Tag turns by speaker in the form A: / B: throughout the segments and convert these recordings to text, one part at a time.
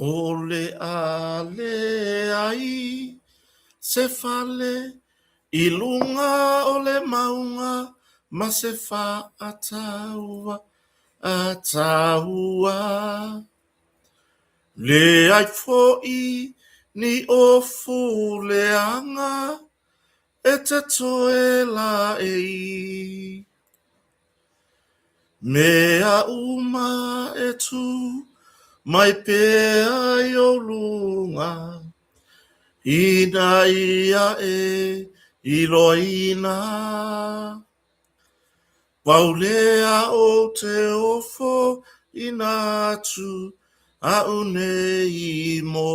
A: Ole ale ai se fale ilunga ole maunga ma se fa ataua le ai foi ni ofu le anga e te toe la ei mea uma e tu mai pea i o lunga ina ia e iloina paulea o te ofo ina tu a unei mo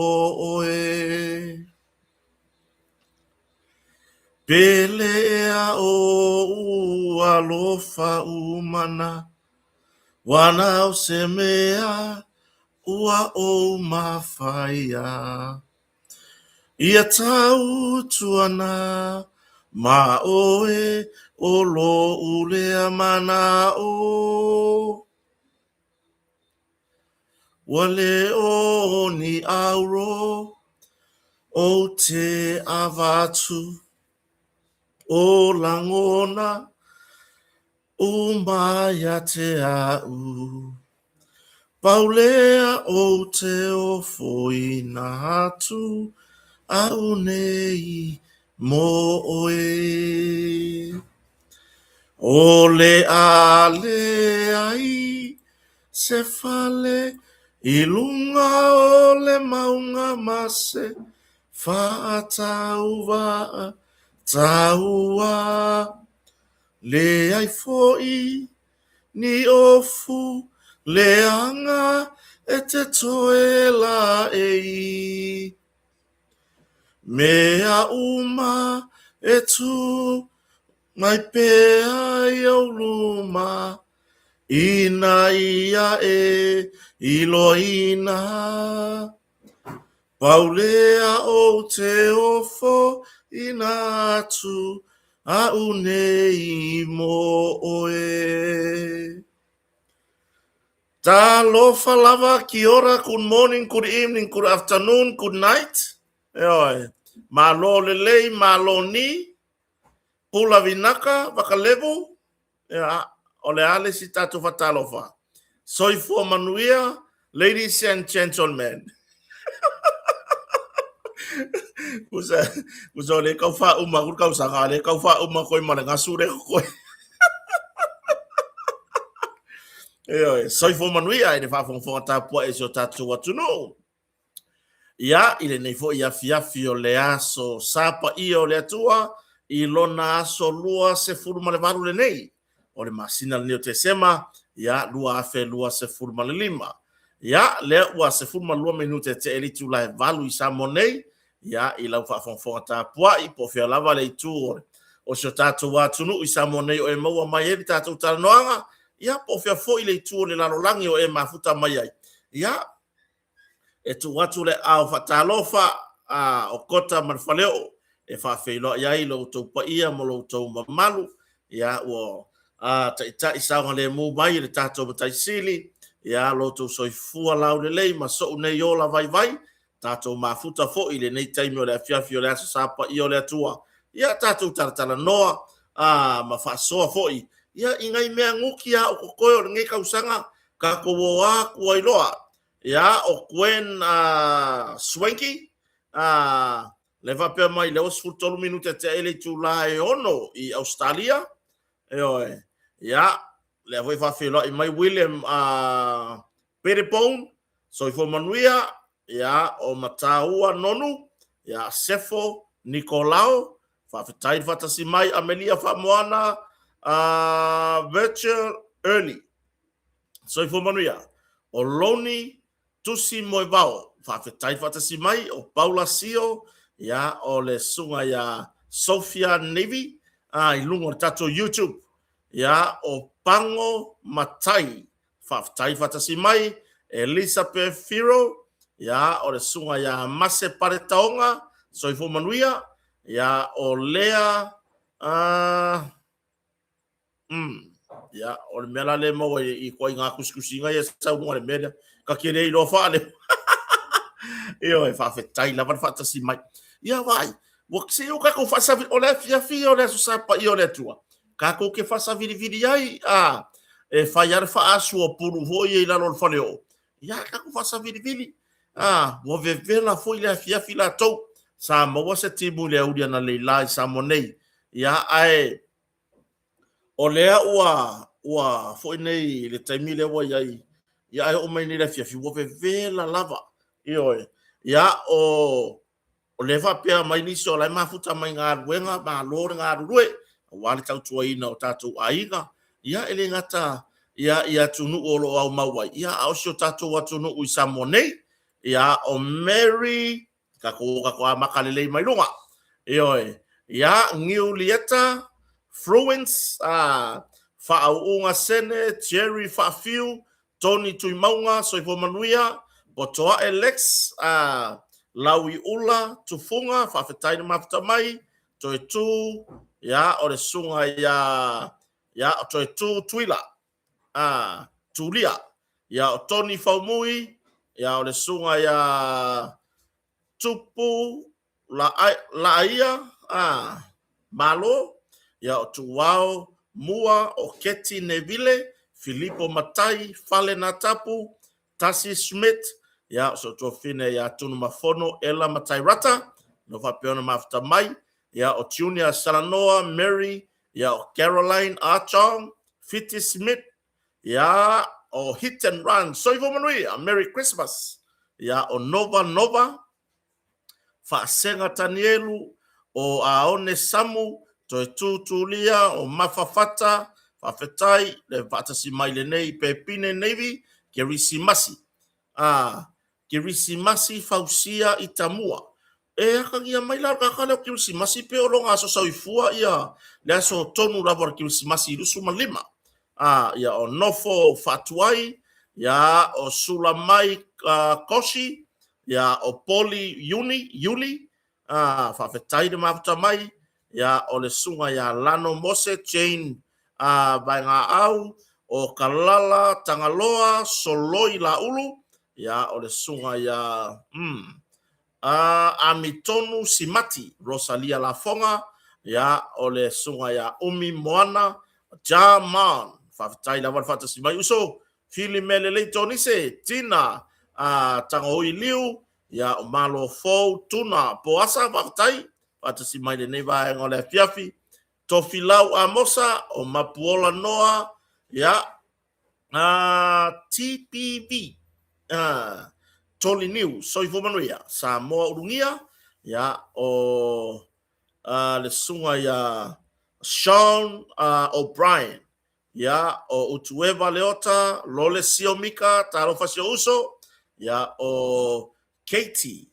A: oe pelea o alofa umana wana o se mea ua o mawhaia ia tau tuana ma oe o lo ulea mana o wale o ni auro o te avatu o langona o maya te au paulea o te ofo ina hatu au nei mo oe ole ale ai se fale ilunga ole maunga mase fa taua taua le ai foi ni ofu le anga e te toe la ei mea uma e tu mai pea i au luma ina ia e iloina paulea o te ofo ina atu a unei mo oe ta lofa lava ki ora good morning good evening good afternoon good night Eoi, malo lelei, malo ni, pula vinaka, wakalevu, ole ale si tatu fatalofa. Soifua manuia, ladies and gentlemen. Kusa le kau fa uma, kau sanga le kau fa uma koi mana ngasure koi. Eoi, soifua manuia, ene fa fonfonga tapua e so tatu watu no. Ia, ile nei fo ia fiafi o le aso, sapa ia o le atua, I lona aso lua se furu ma le varu le nei. O le masina le neo te sema, ia lua afe lua se furu ma le lima. Ia lea ua se furu ma lua minute te elitu la e valu I samo nei, ia I lau whaafonfonga tā pua I po fia lava le itu ore. O sio tātou wātunu I samo nei o e maua mai eri tātou tala noanga, ia po fia fo I le itu o le lalolangi o e mafuta mai ai. Ia, e tu watu le au fatalofa o kota marfaleo e fa feilo ia I lo to pa ia mo lo to malu ia o ta isa le mu mai le tato tai sili ia lo to soifua lau le lei ma so ne yo la vai vai tato mafuta fo ile nei taimi o le afia le sa pa io le tua ia tato tartala noa ma fa so fo ia ingai mea nguki a o koyo ngai kausanga ka ko wa ko iloa ia o kwen swanky le va pe mai le os futolo minute te ele tu la e ono I Australia e ia le voi fa filo I mai William Perepon so I fo manuia ia o mataua nonu ia Sefo Nicolau fa fetai fa tasi mai Amelia fa moana virtual early so I fo manuia o Loni tusi moivao fa fetai fa tasi mai o Paula Sio ia o le sunga ia Sophia Navy I lungo tato YouTube ia o Pango Matai faafetai fatasi mai Elizabeth Firo ia o le sunga ia Mase Paretaonga soifo manuia ia o Lea ia o le mela le mo I koi ngā kuskusinga ia sau mo le mela ka kere I lo fa le Io e whawhetai lava whatasi mai. Ia vai, wak se o kako whasavi o le fiafi o le susapa i o le tua. Kako ke whasaviri viri ai, e whai are wha asu o puru hoi e lalo whale o. Ia kako whasaviri viri, wa vevela foi le fiafi la tau, sa maua se timu le auria na leilai sa monei. Ia ai, o lea ua foi nei le taimi le wa iai, ia ai o mai nei le fiafi, wa vevela lava. Io ia o le whapea mai nisi o lai mafuta mai ngā ruenga, ma lore ngā rurue, wale tau tua ina o tātou ainga, ia ele ngata, ia tunu o lo au mauai, ia au si o tātou atunu ui Samonei, ia o Mary, kako a makalelei mai lunga, ia ngiu lieta, Fluence, whaau sene, Jerry whaafiu, Tony Tuimaunga, Soifo Manuia, Botoa Alex, Laui Ula, Tufunga, whawhetai na mafuta mai, toi tu, ia, o le sunga ia, toi tu tuila, tulia, ia, o Tony Faumui, ia, o le sunga ia, tupu, la ia, malo, ia, o tuwao, mua, o Keti Neville, Filippo Matai, Fale Natapu, Tasi Smith, ia so to fine ia tunu mafono ela matai rata no fa peona mafuta mai ia o Junior Salanoa Mary ia o Caroline Archong Fitty Smith ia o Hit and Run Soifo Manui a Merry Christmas ia o Nova fa senga Tanielu o Aone Samu to tutulia o Mafafata fa fetai le vatasi mai le nei Pepine Navy Kerisimasi Kirisimasi fausia i tamua. E aka ia mai la kakale o kirisimasi pe o longa aso sauifua ia le aso tonu lava kirisimasi ilusu malima. Ia o nofo fatuai, ia o sulamai koshi, ia o poli yuli, whawhetai de mafuta mai, ia o le sunga ia lano mose chain vai ngā au, o kalala tangaloa soloi la ulu, ia o le sunga ia Amitonu Simati Rosalia Lafonga ia o le sunga ia Umi Moana Jaman whawhetai la whatasi mai uso Filimele Leitonise Tina Tangahoi Liu ia o Malo Fou Tuna Poasa whawhetai whatasi mai le neiva e ngole fiafi Tofilau Amosa o Mapuola Noa ia TPV Toli New, Soifo Manuia, Samoa Urungia, ya o le sunga ya Sean O'Brien, ya o Utueva Leota, Lole Siomika, Tarofa Uso, ya o Katie,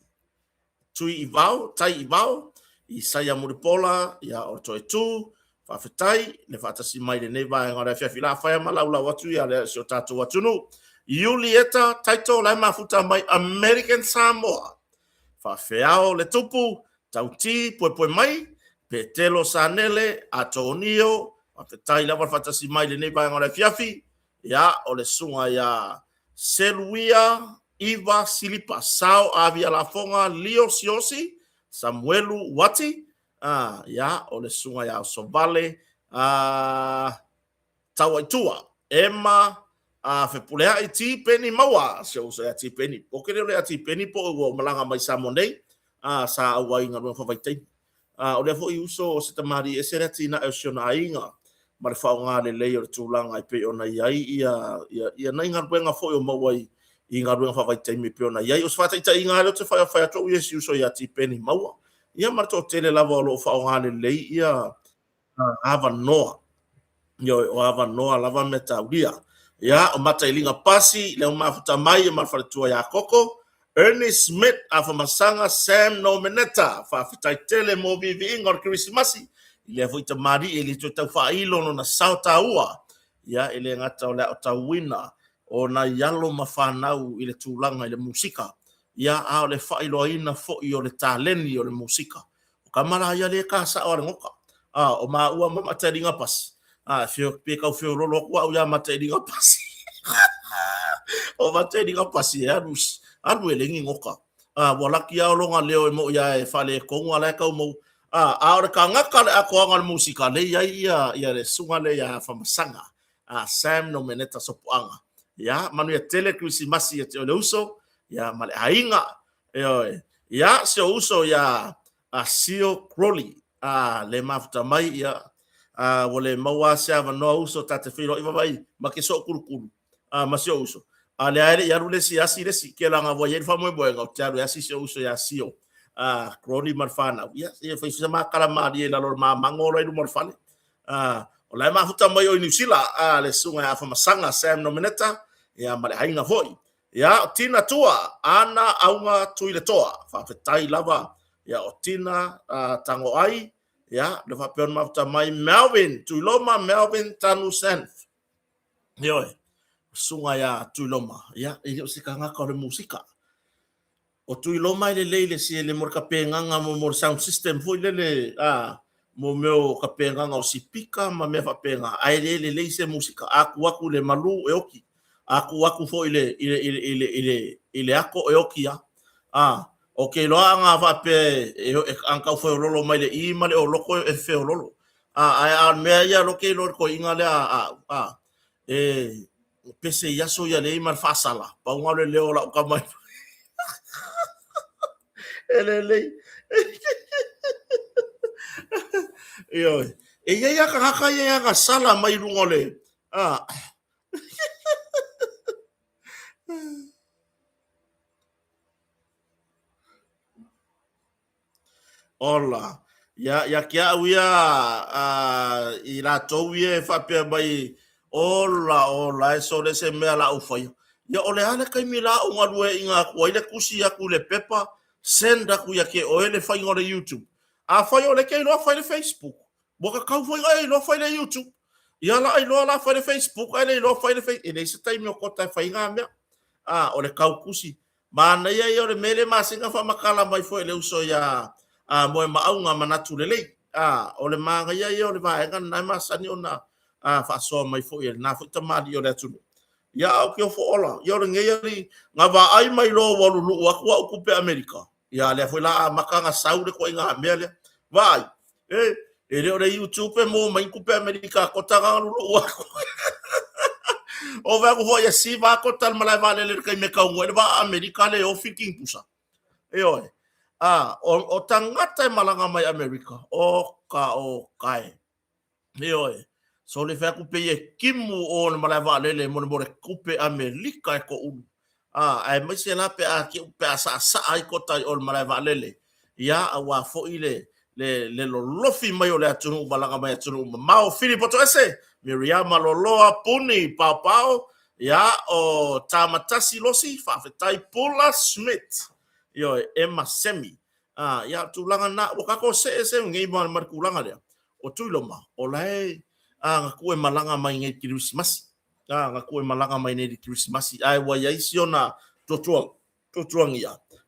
A: Tai Ivao, Isaya Muripola, ya o Toetu, Whawhetai, le whatasi mai le neiva e ngare whiawhila whaia malaula watu ia le sio tātou watunu. Julieta taito lai mafuta mai American Samoa. Whawheao le tupu, tauti poe mai, Petelo Sanele, Atonio, whawhetai lawa whatasi mai le neiva e ngare whiawhi, ia o le sunga ia Seluia, Iva Silipa, Sao Avia Lafonga, Leo Siosi, Samuelu Wati, ia o le sunga ia Sovale, Tawaitua, Emma, Fepulea i ti peni maua, se usa ya ti peni, poke leo ti peni po o malanga mai Samonei, sa awai ngā runga whawaitai. O lea fo i uso se tamari e sere tina e siona ainga, ma le whao ngā le lei o le tūlanga i pe ona iai, ia nai ngā runga fo i o mawai i ngā runga whawaitai me pe ona iai, o se whataita i ngā leo te whai ato i esi uso ya ti peni maua. Ia marto tele lava o lo whao ngā le lei, ia ava noa, o ava noa lava me tauria. Ya o mata ilinga pasi le mafuta mai e malfaletua ya koko Ernest Smith afa masanga Sam Nomeneta fa fitai tele mo vivi ngor Christmasi ile foi mari ele to tau fa ilo no na sauta ua ya ele ngata o ta wina o na yalo mafanau ile tulanga ile musika ya a le fa ilo ina fo i o le taleni o le musika o kamala ya le ka sa o ngoka o ma ua mata ringa pasi fio pe ka fio rolo kwa ya matedi ngapasi o matedi ngapasi anu elengi ngoka wala ki au longa leo mo ya e fale ko ngala ka mo ora ka ngaka le ako ngal musika le ya le sunga le ya famasanga Sam no meneta sopuanga ya manu ya tele Krismasi ya te le uso ya male hainga ya se uso ya Sio Crowley le mafuta mai ya wale mawa se ava no uso tate filo iwa mai makiso kurukuru masio uso ale ale ya rule si asi resi ke la ngavo ye fa mo bo nga tiaru ya si se uso ya Sio Crowley marfana ya e fa se ma kala ma die la lor ma mangolo idu marfale ola mafuta mai o New Zealand le sunga ya fa masanga Sam nominata ya male hainga foi ya tina tua ana aunga tuile toa fa fetai lava ya otina tango ai ya le fa peon mafuta mai Melvin tuiloma Melvin tanu sen yo sunga ya tuiloma ya ile sikanga ka le musika o tuiloma ile le si le mor kapenga mo mor sound system foi le mo meu kapenga o sipika ma me fa penga ai le se musika aku le malu e oki aku foi ile ako e oki ya o ke loa nga va pe an ka foi lolo mai le I mai o loko e fe lolo ai me ya lo ke lo ko inga le pese ya so ya le mal fasala pa ngale le ola ka mai ele yo ya ka ya ka sala mai rungole Ola. Ya kia uia I la tau ia fa pe mai ola so le se mea la ufai. Ya ole ana kai mi la o ngalue inga ko ile kusi ya ku le pepa senda ku ya ke o ele fai ngore YouTube. A fai ole ke lo fai le Facebook. Boka kau fai ai lo fai le YouTube. Ya la ai lo fai le Facebook ai lo fai le Facebook. Ele se tai mi o kota fai nga mea. Ole kau kusi. Mana ia ole mele masinga fa makala mai foi le uso ya mo maunga manatu lele ole manga ia ole vai nga na masani ona fa so mai fo ia na fo tamadi ole tu ya o ke fo ola ia ole ngai nga va ai mai lo walu lu wa ku ku pe America ya le fo la makanga saude ko inga mele vai ele ole YouTube mo mai ku pe America ko tanga lu wa o va ko ia si va ko tal mala vale le kai me ka ngwe va America le o fiking pusa oi o tangata malanga mai America o kai oi so le fa kupe ye kimu o le malava lele mo mo kupe America ko u ai mai se la pe a ki pe sa ai ko tai o malava lele ya wa fo ile le lo lofi mai o le atunu malanga mai atunu mau Filipo to ese Miriam lo loa puni papao ya o tamatasi losi fa fetai Paula Smith yo Emma Semi ya tulanga na wakako se ngai mar kulanga le o tuiloma o lai ngaku e malanga mai ngai Krismasi ngaku e malanga mai nei Krismasi ai wa ya isiona totuang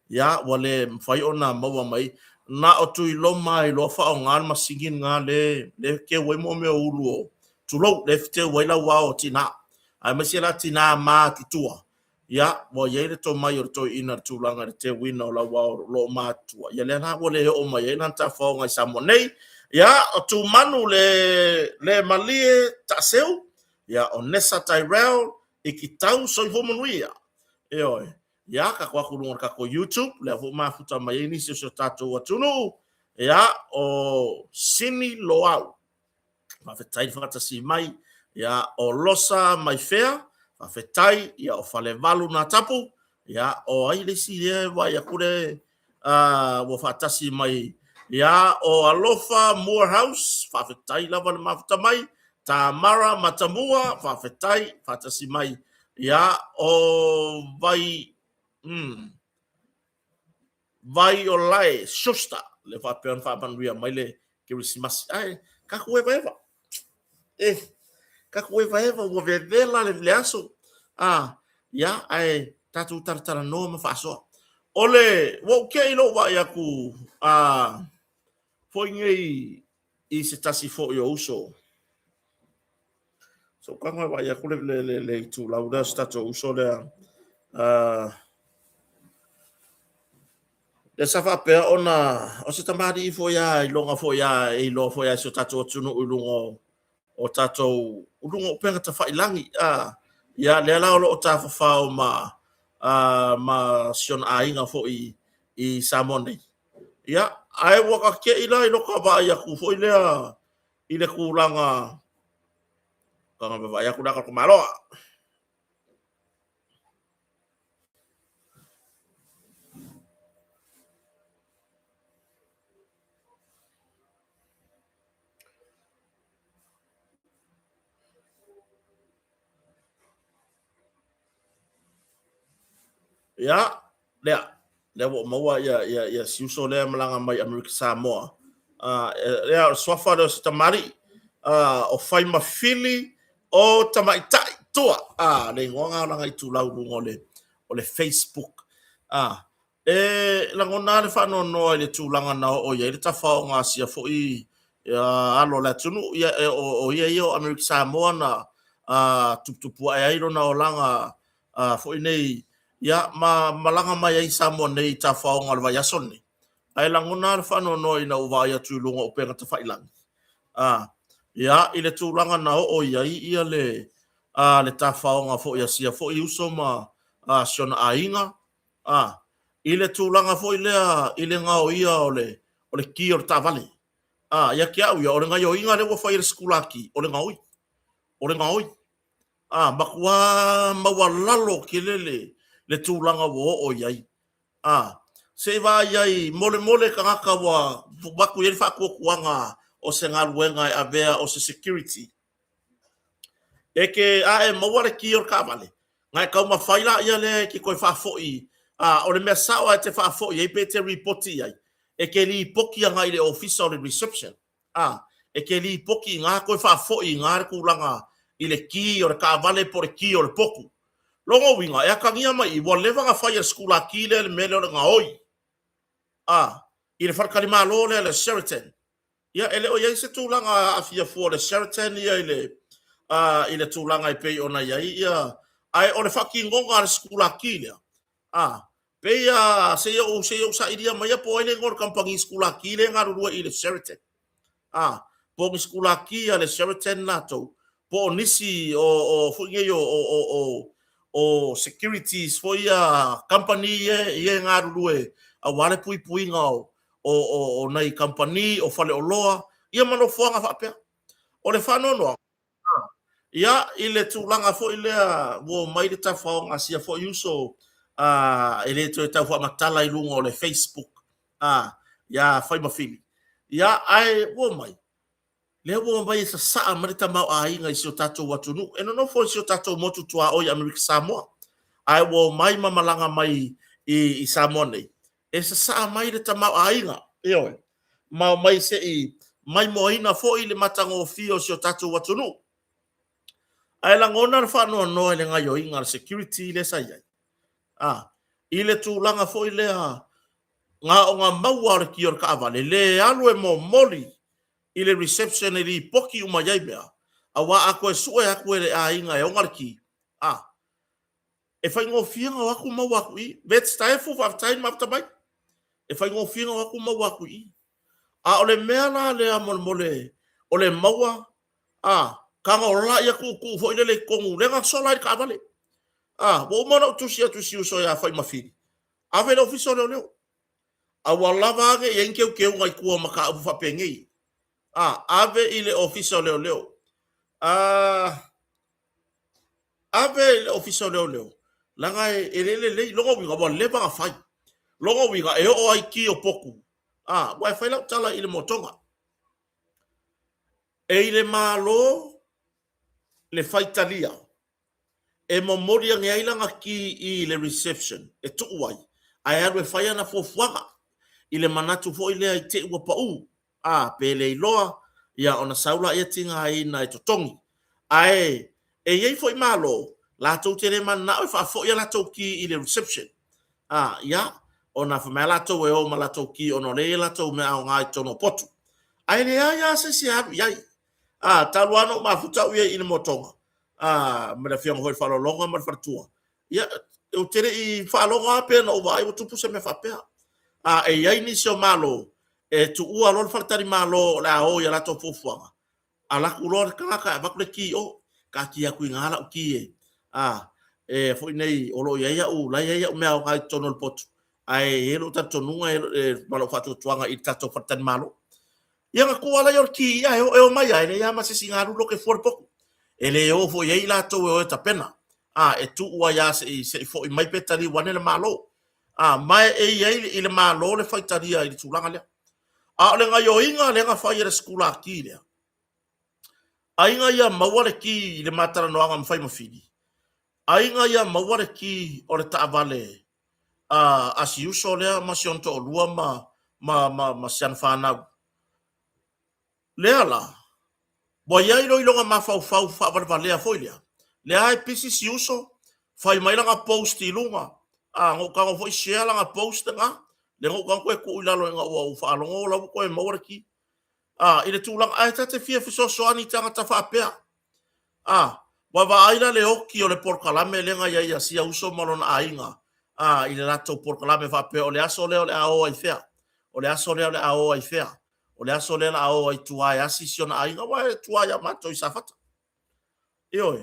A: ya wale mfai ona mawa mai na o tuiloma I lo fa ngal masingin ngale le ke we mo me ulu tulo le fte we la wa o tina ai masela tina ma tutua ya mo ye to mai o to ina tulanga te wina la wa lo matua ya le na wole o mai na ta fo ngai samonei ya o tu manu le malie taseu ya Onessa Tyrell ikitau so homonuia ya ka kwa kulunga ka ko YouTube le vo mafuta mai ni se so tato watunu ya o Sini Loau ma fetai fatasi mai ya o losa mai fair fetai ya o fale valu na tapu ya o ai le si le wa ya kure wo fatasi mai ya o alofa Morehouse fa fetai la va mafuta mai Tamara Matamua fa fetai fatasi mai ya o vai o lai shusta le fa peon fa banria mai le Krismasi ai ka ko eva ka ko eva wo vedela le aso ya ai tatu tartara no ma faso ole wo ke lo wa ya ku foi ngai I se tasi fo yo uso so ka ma wa ya ku le tu la uda sta to uso le le safa pe ona o se tamari I fo ia I longa fo ia I lo fo ia so tato tunu ulungo o tato ulungo penga ta failangi ia le la o ta fa ma ma sion ainga fo I Samone ia ai waka ke ila I lo ka ba ia ku fo ile ile kulanga kanga ba ia ku da ka malo ya le wo maua ya siuso le malanga mai America Samoa ya swafa do tamari o fai mafili o tamaitai tua le ngonga langa I tu lau ngole o le Facebook la ngona le fa no le tu langa na o ye le tafa nga sia fo I alo la tunu ya o ye yo America Samoa na tupu ai ro na o langa fo nei ya malanga mai ai Samoa nei ta faonga le vai asoni ai langona le fano no ina uva ia tu lunga o penga ta failang ya ile tu langa na o ia ia le le ta faonga fo ia sia fo I uso ma siona ainga ile tu langa fo ile nga o ia o le ki o ta vale ya kia u ya o nga yo inga le wo fa ile skula ki o le nga oi makua mawalalo kilele le tūlanga wo o iai. Se va iai mole kangaka wa waku yeri whako kuanga o se ngā ruenga a vea o se security. Eke maware ki or kāwale. Ngai kauma whaila ia le ki koe whafoi. O le mea sawa e te whafoi e pe te reporti iai. Eke li poki a ngai le officer o le reception. Eke li poki ngā koe whafoi ngā re kūranga I le ki o le kāwale po le ki o le poku. Longo winga, e akangia mai, I lewa nga whaia skula ki le mele o le ngā oi. I le whakari mā lo le Sheraton. Ia, ele o iai se tūlanga a fia fua le Sheraton ia I le tūlanga I pei ona iai. Ia, ai o le whaki ngonga le skula ki lea. Pei se iau sa iria mai a po ele ngor kampangi skula ki le ngā rurua I le Sheraton. Po ngi skula ki a le Sheraton nato. Po nisi o fuinge o securities fo ia company ye ngā rurue a wale pui ngau o nei company o fale o loa ia mano fuanga whapea o le whanonoa ia I le tūlanga fo I lea wo mai le tawhaonga sia fo iuso I le tue tau wha matala I lunga o le Facebook ia whai mawhini ia ai wo mai le wo mai sa sa marita mau ainga I sio tatou watunu e no fo sio tatou motu tua o America Samoa ai wo mai mamalanga mai I Samoa nei e sa mai le tamau ainga io mau mai se I mai moina fo I le matango fio sio tatou watunu ai la ngona le fano no le nga yo inga security le sa ia I le tūlanga fo I le nga o nga maua ki or ka vale le alu e mo moli I le reception I li poki uma iai mea. A wa ako e sue ako e a inga e ongarki. E whai ngō whianga o aku mau aku I. Vets tae fu whaftain mafta mai. E whai ngō whianga o aku mau aku I. O le mea la le a mole. O le maua. Kanga o la ia ku fo I le kongu. Lenga sola I ka vale. Wo mana tusi uso ya whai mawhiri. A vele ofiso leo. A walawa age e inkeu keu ngai kua maka abu whapengei. Ave I le officer leo. Ave le officer leo. Langa e le longo winga wa leva nga fai. Longo winga e o ai ki o poku. Wai fai lau tala I le motonga. E I le malo le fai talia. E momoria nge ailanga ki I le reception. E tuku wai. Ai aru e fai ana fofuanga. I le manatu fo I le ai te ua pau. Pele loa ia ona saula ia tinga ai na totongi ai e yei foi malo la tau tere man na fa fo ia la tau ki I le reception ia ona fa mala tau e o mala tau ki ona le la tau me au ngai tono potu ai le ia se si aru ia taluano ma futa ia I le motonga me la fianga hoi falo longa ma fatua ia o tere I fa longa pe no vai o tupu se me fa pe e yai ni sio malo e tu ua lor faltari malo la o ya la to fufuanga ala kulor ka ba ki o ka ki aku ngala o ki e foi nei o lo ya u la ya me au ka tonol pot ai helo ta tonunga e malo fatu tuanga i tato faltari malo ia nga ko ala yor ki ia e o mai ai ia ma se singaru lo ke for poku ele o fo ye la to o ta pena e tu ua ya se fo i mai petari wane le malo mai e ye ile malo le faitaria i tulanga le le nga yo inga le nga fa ye skula ki le ainga ia mawale ki le matara no anga mfai mafidi ainga ia mawale ki o le taavale as usual le ma sionto o lua ma sian fana le ala bo ia ilo ilo ma fa vale foi le ai pisi si uso fai mai langa post i lunga ngo ka ngo foi share langa post nga le ngo ka ko ila lo nga o fa lo ngo la ko e mawale ki ile tulang ai tate fia fiso so ani tanga ta fa pea wa va aina le oki o le porkalame le nga ia sia uso malon ainga ile lato porkalame fa pea o le aso le ao ai fea o le aso le ao ai fea o le aso le ao ai tua ya sision ainga wa tua ya mato isafata io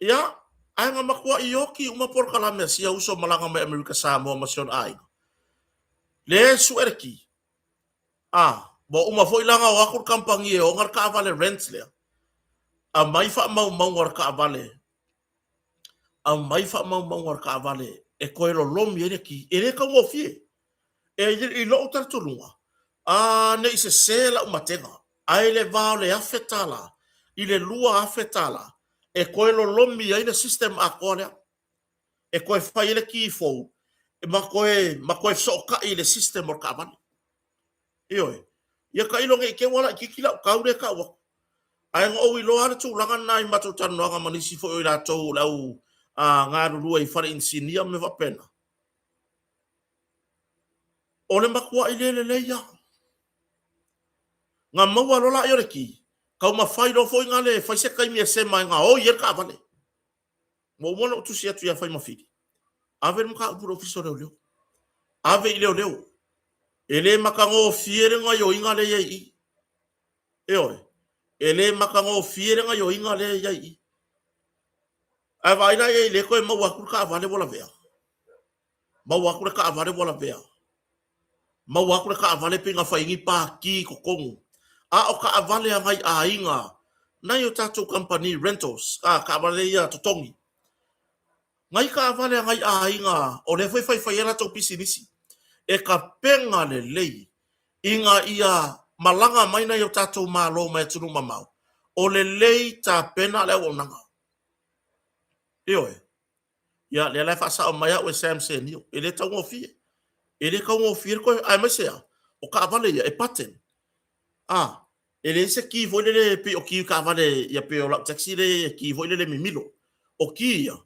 A: ia ainga makua i oki uma porkalame sia uso malanga me America Samoa masion ainga le suerki bo uma foi langa o akur kampangi o ngar ka vale rents le mai fa mau ngar ka vale mai fa mau ngar ka vale e ko lo lom yere ki ere ka mo fie i lo tar tulunga ne se sela uma tenga ai le va le afetala i le lua afetala e ko lo lom ye ina system akole e ko fa ile ki fo ma ko so ka ile system or ka vale ia ka ilo nge ke wala ki kila ka ure ka wa ai ngo i lo ala tu langa nai matu tan no nga manisi fo ila to lau nga ru i fara insinia me va pena ole makua ile le ya nga mawa lo la yo ki ka ma fai do fo nga le fai se kai mi se mai nga o yer ka vale mo mo tu sia tu ya fai ma fidi ave mo ka professor le ave ile le ele makango fiere nga yo inga le ye ele makango fiere nga yo inga le ye vai na ye le ko mo wa ku ka vale bola vea mo wa ku ka vale bola vea mo wa ku ka vale pinga fa ingi pa ki ko kongu o ka vale ngai inga na yo tato company rentals ka vale ya to tongi ngai ka vale ngai inga o le fai era to pisinisi e ka penga le lei inga ia malanga mai na yo tato malo mai tunu mamau o le lei ta pena le o nanga ya le la fa sa o mai o Samson yo ele ta ngo fi ele ka ngo fi ko ai mesea o ka vale ya e pattern ele se ki vo le pe o ki ka vale ya pe o la taxi le ki vo le mimilo o ki ya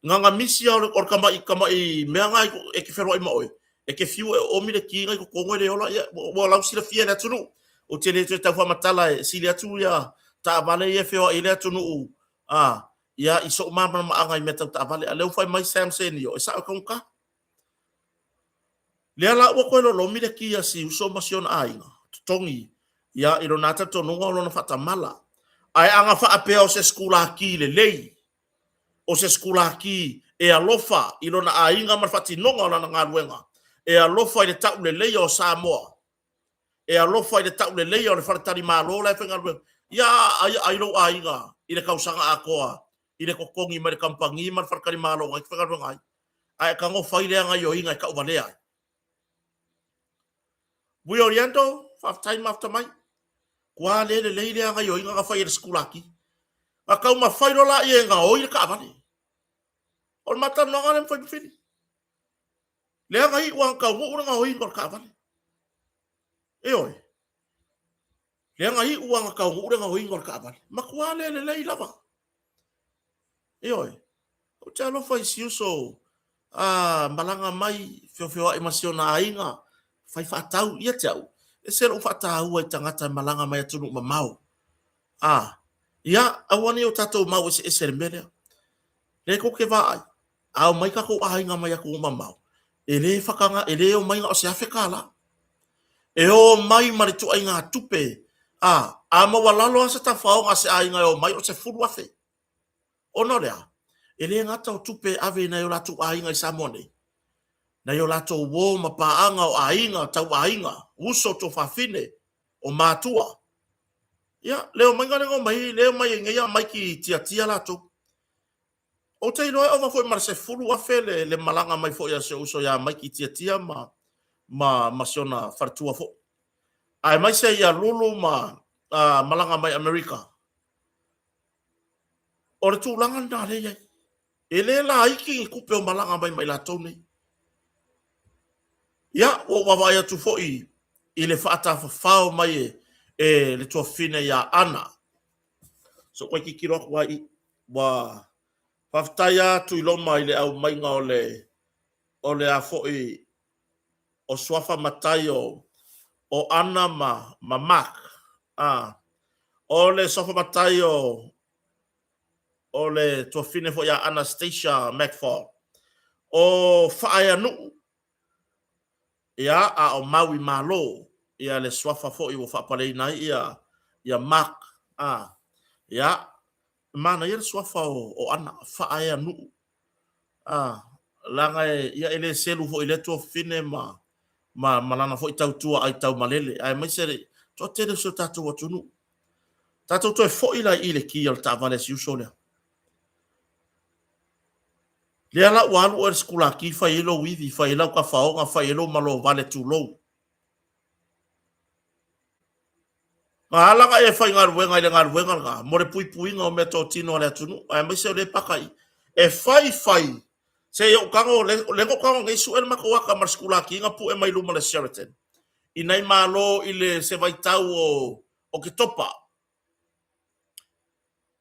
A: nganga misi o kama i me nga e ke fero i mo e ke fiu o mi le ki ngai ko ngo le ola ya o la usi le fia na tunu o tele te ta fa matala si le atu ya ta vale ye feo ile tunu ya iso mama ngai meta ta vale ale fai mai Samson yo sa ko ka le ala o ko lo mi le ki ya si uso masion ainga tongi ya ilo nata to nunga lo na fata mala ai anga fa apea o se skula ki le lei o se skula ki e alofa ilo na ainga mar fati nonga na nga ruenga e alofa i le tau le lei o Samoa e alofa i le tau le lei o le faratari malo la fenga ruenga ya ai lo ainga i le kausanga akoa i le kokongi ma le kampangi ma le faratari malo ngai fenga ruenga ai ka ngo fai le anga yo inga ka ubale ai bui oriento time after mai kwa le nga yo inga ka fai skula ki ka uma fai la ye nga o ka vale o mata no nga fai fini le nga i wa ka wo nga o inga ka vale le nga i wa ka wo nga o inga ka vale ma kwa le lava o talo fai si uso malanga mai feo ai masiona inga fai fa tau ia tau e se lo fa tau ai tangata malanga mai tunu mamau ia awani o tato mau se mele le ko ke vai au mai ka ko ainga mai ko mamau ele fakanga ele o mai o se afekala e o mai maritu ai nga tupe a ma walalo sa ta fao nga se ai nga o mai o se fulu afe ono lea ele nga tau tupe ave na yo latu ai nga samone na yo latu wo ma paanga o ai nga tau ai nga uso to fafine o matua ya leo mai nga ngo mai leo mai nga ya mai ki tia latu o te ino o foi mar se fulu afe le malanga mai fo ya se uso ya mai ki tia ma siona fartua fo ai mai se ia lulu malanga mai Amerika o le tūlanga nā le iai e le la iki kupe o malanga mai la tone ia o wawai atu foi i le whaata whao mai e le tua fine ia ana so koe ki kiro kwa i wa whaftai atu i loma i le au mainga o le a foi o swafa matai o ana ma mak o le swafa matai o le tua fine foi ia Anastasia McFall o whaaya nuu ia a o maui malo ia le swafa fo i wo whapalei nai ia mak ia mana ia le swafa o ana whaaya nuu langa ia ele selu fo i le tua fine malana fo i tautua ai tau malele ai mai sere to tele so tatu watunu tatu to fo i la i le ki al tavale si usole le ala walu o skula ki fa ilo wivi fa ilo ka faonga fa ilo malo vale tu lo ala ka e fa ngar wenga ile ngar wenga nga more pui nga o meto tino le tunu ai mai se le pakai e fai se yo kango le ko kango ngai su el mako ka mar skula ki nga pu e mai luma le Sheraton inai malo ile se vai tau o ke topa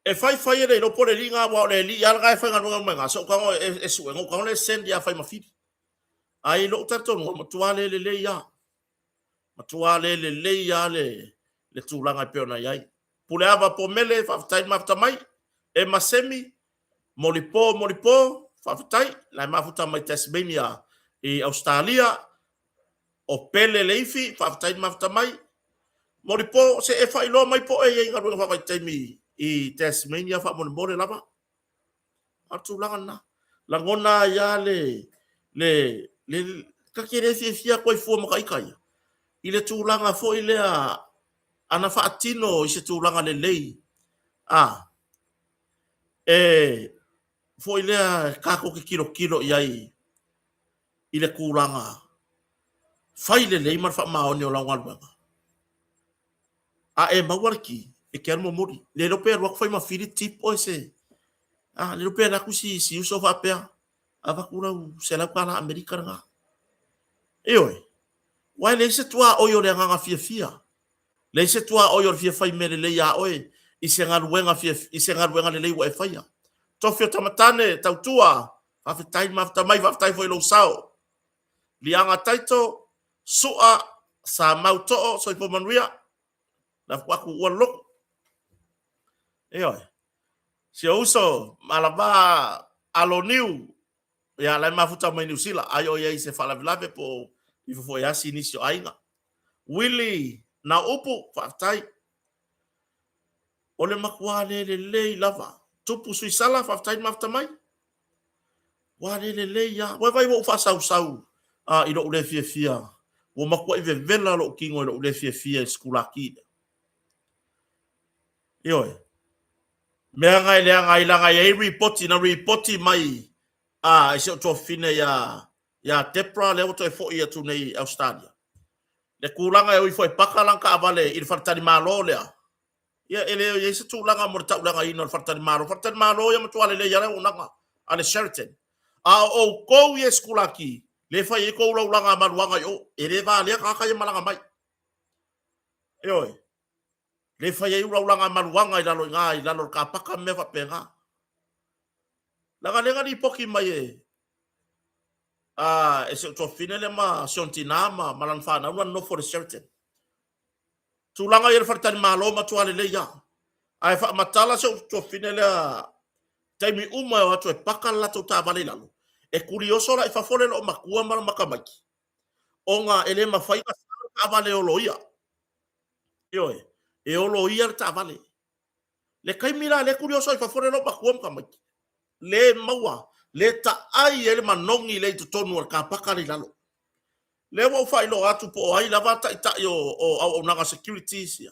A: e fai ele no pole linga wa le li ala ga fa ngar wenga so kango e su ngo kango le send ya fai mafi ai lo tato no matuale le ya le tulanga pe ona yai pule ava po mele fa tai mafta mai e masemi molipo fa tai la mafuta mai Tasmania e Australia o pele leifi fa tai mafta mai molipo se e fa ilo mai po e nga ru fa tai mi i Tasmania fa mon bole lava atulanga na langona ya le ka kere fia ko fu mo kai ile tulanga fo ile ana fa atino i se tulanga le lei fo ile ka ko ki kilo iai ile kulanga fai le lei mar fa maoni o langal e mawarki e ker mo mori le lo per wak fai ma fili tip o se le lo per la kusi si uso fa pe ava kura se la kala amerika nga oi wai le se tua o yo le nga fia le se tua o yo fia fai mele le ya oi i se ngaruenga le lei wa fai tofio tamatane tautua afetai mafta mai aftai foi lo sao lianga taito sua sa mauto so po manuia na kwa ku walo se uso malaba aloniu ya la mafuta mai New Zealand ayo ya se fala vilave po i fo ya si inisio ainga willy na upu aftai ole makwale le lava tupu sui sala aftai mafta mai wale le ya wa vai wo fa sau i lo le fia wo makwa i vela lo kingo lo le fia skula ki me ngai la ngai report mai se to fine ya tepra le to fo ia tu nei Australia le kulanga e foi pakalang ka vale il fartani malo le ele se tu langa morta langa ino fartani malo ya mtuale le ya unanga ale Sheraton o ko ye skula ki le fa ye ko lo langa maluanga yo ele va le ka ka ye malanga mai le fa ye lo langa maluanga i lalo ka paka me fa penga langa lenga ni poki mai e se to finele ma sontinama malan fa na no for certain tu langa ye fartani malo ma tu ale le ya ai fa matala se to finele taimi uma o to paka la to ta vale lalo e kurioso la fa fole lo makua mara makamaki onga ele mafai ka vale oloia ioe e oloia ta vale le kai mira le kurioso fa fole lo makua makamaki le maua le ta ai ele manongi le tonu ka pakari lalo le wa fa ilo atu po ai lava ta o naga securities ya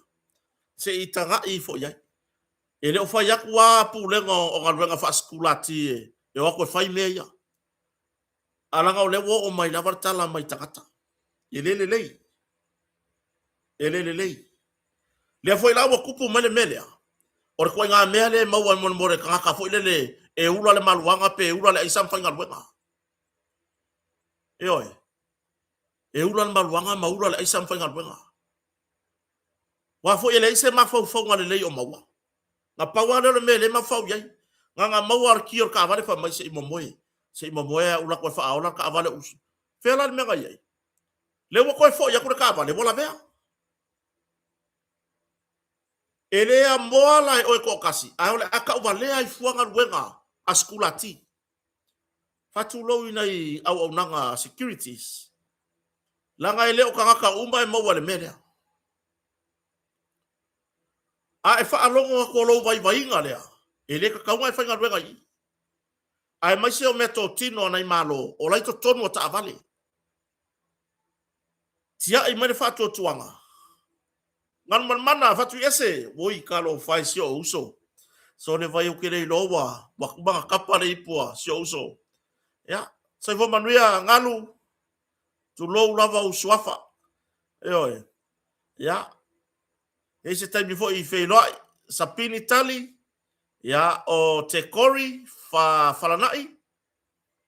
A: se itanga I fo ya ele o fa ya kwa pu le o nga fa skulati e o ko fa me ya alanga o le wo o mai lava tala mai takata ele le foi la wo kupu mele o ko nga mele ma wa mon more ka foi le e ula le maluanga pe ula le isam fa nga wenga e ula le maluanga ma ula le isam fa nga wenga wa foi le se ma fa nga le o mawa nga pawa le mele ma fa yai nga mawa ki o ka vale fa mai se momoe ula ko fa ula ka vale us fela le mega yai le wo ko fo ya ko ka vale vola vea ele a moala o ko kasi a ole aka vale ai fuanga wenga a skulati fatu lo ina I au nanga securities langa ele o kanga umba e mawa le mele a e fa alongo ko lo vai ngale ele ka kaunga e fa ngalwenga I ai mai se o meto tino na malo o laito tonu ta vale tia I mane fatu tuanga ngan mana fatu ese woi kalo fai sio uso so le vai o kere lowa wa kapare ipua sio uso ya sai vo manuia ngalu tu lo lava uswafa ya ese time before I fe lo sapini tali ya o tekori falanai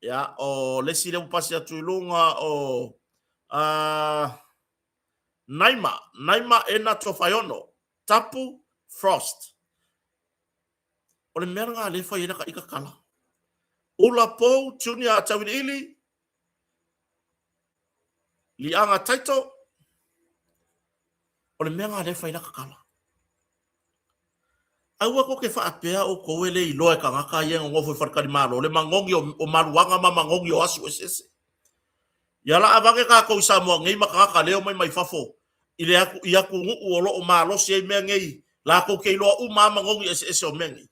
A: ya o lesi le pasi atu lunga o naima ena tofayono tapu frost o le meranga le fa ina ka ikakala ula po tunia tawin ili li anga taito o le meranga le fa ina kakala aua ko ke fa apea o ko ele I loe ka ngaka ye ngofo farkari malo le mangongi o maruanga ma mangongi o asu esese ya la avange ka ko isa mo ngai makaka leo mai fafo ile aku ngu o lo o malo se me ngai la ko ke lo u ma mangongi esese o mengi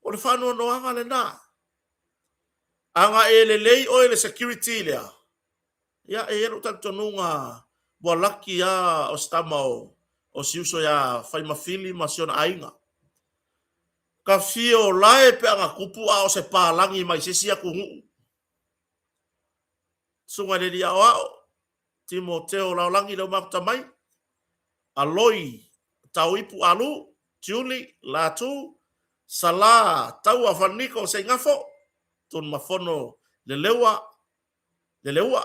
A: o le fano no anga le na anga ele lei o ele security le ya e ero tanto nunga bo laki ya o stamao o siuso ya fai mafili masiona ainga ka fio lae pe anga kupu a o se palangi mai se sia kungu sunga le dia o Timoteo la langi le mafta mai aloi tauipu alu Juli latu sala tau afaniko se ngafo tun mafono le lewa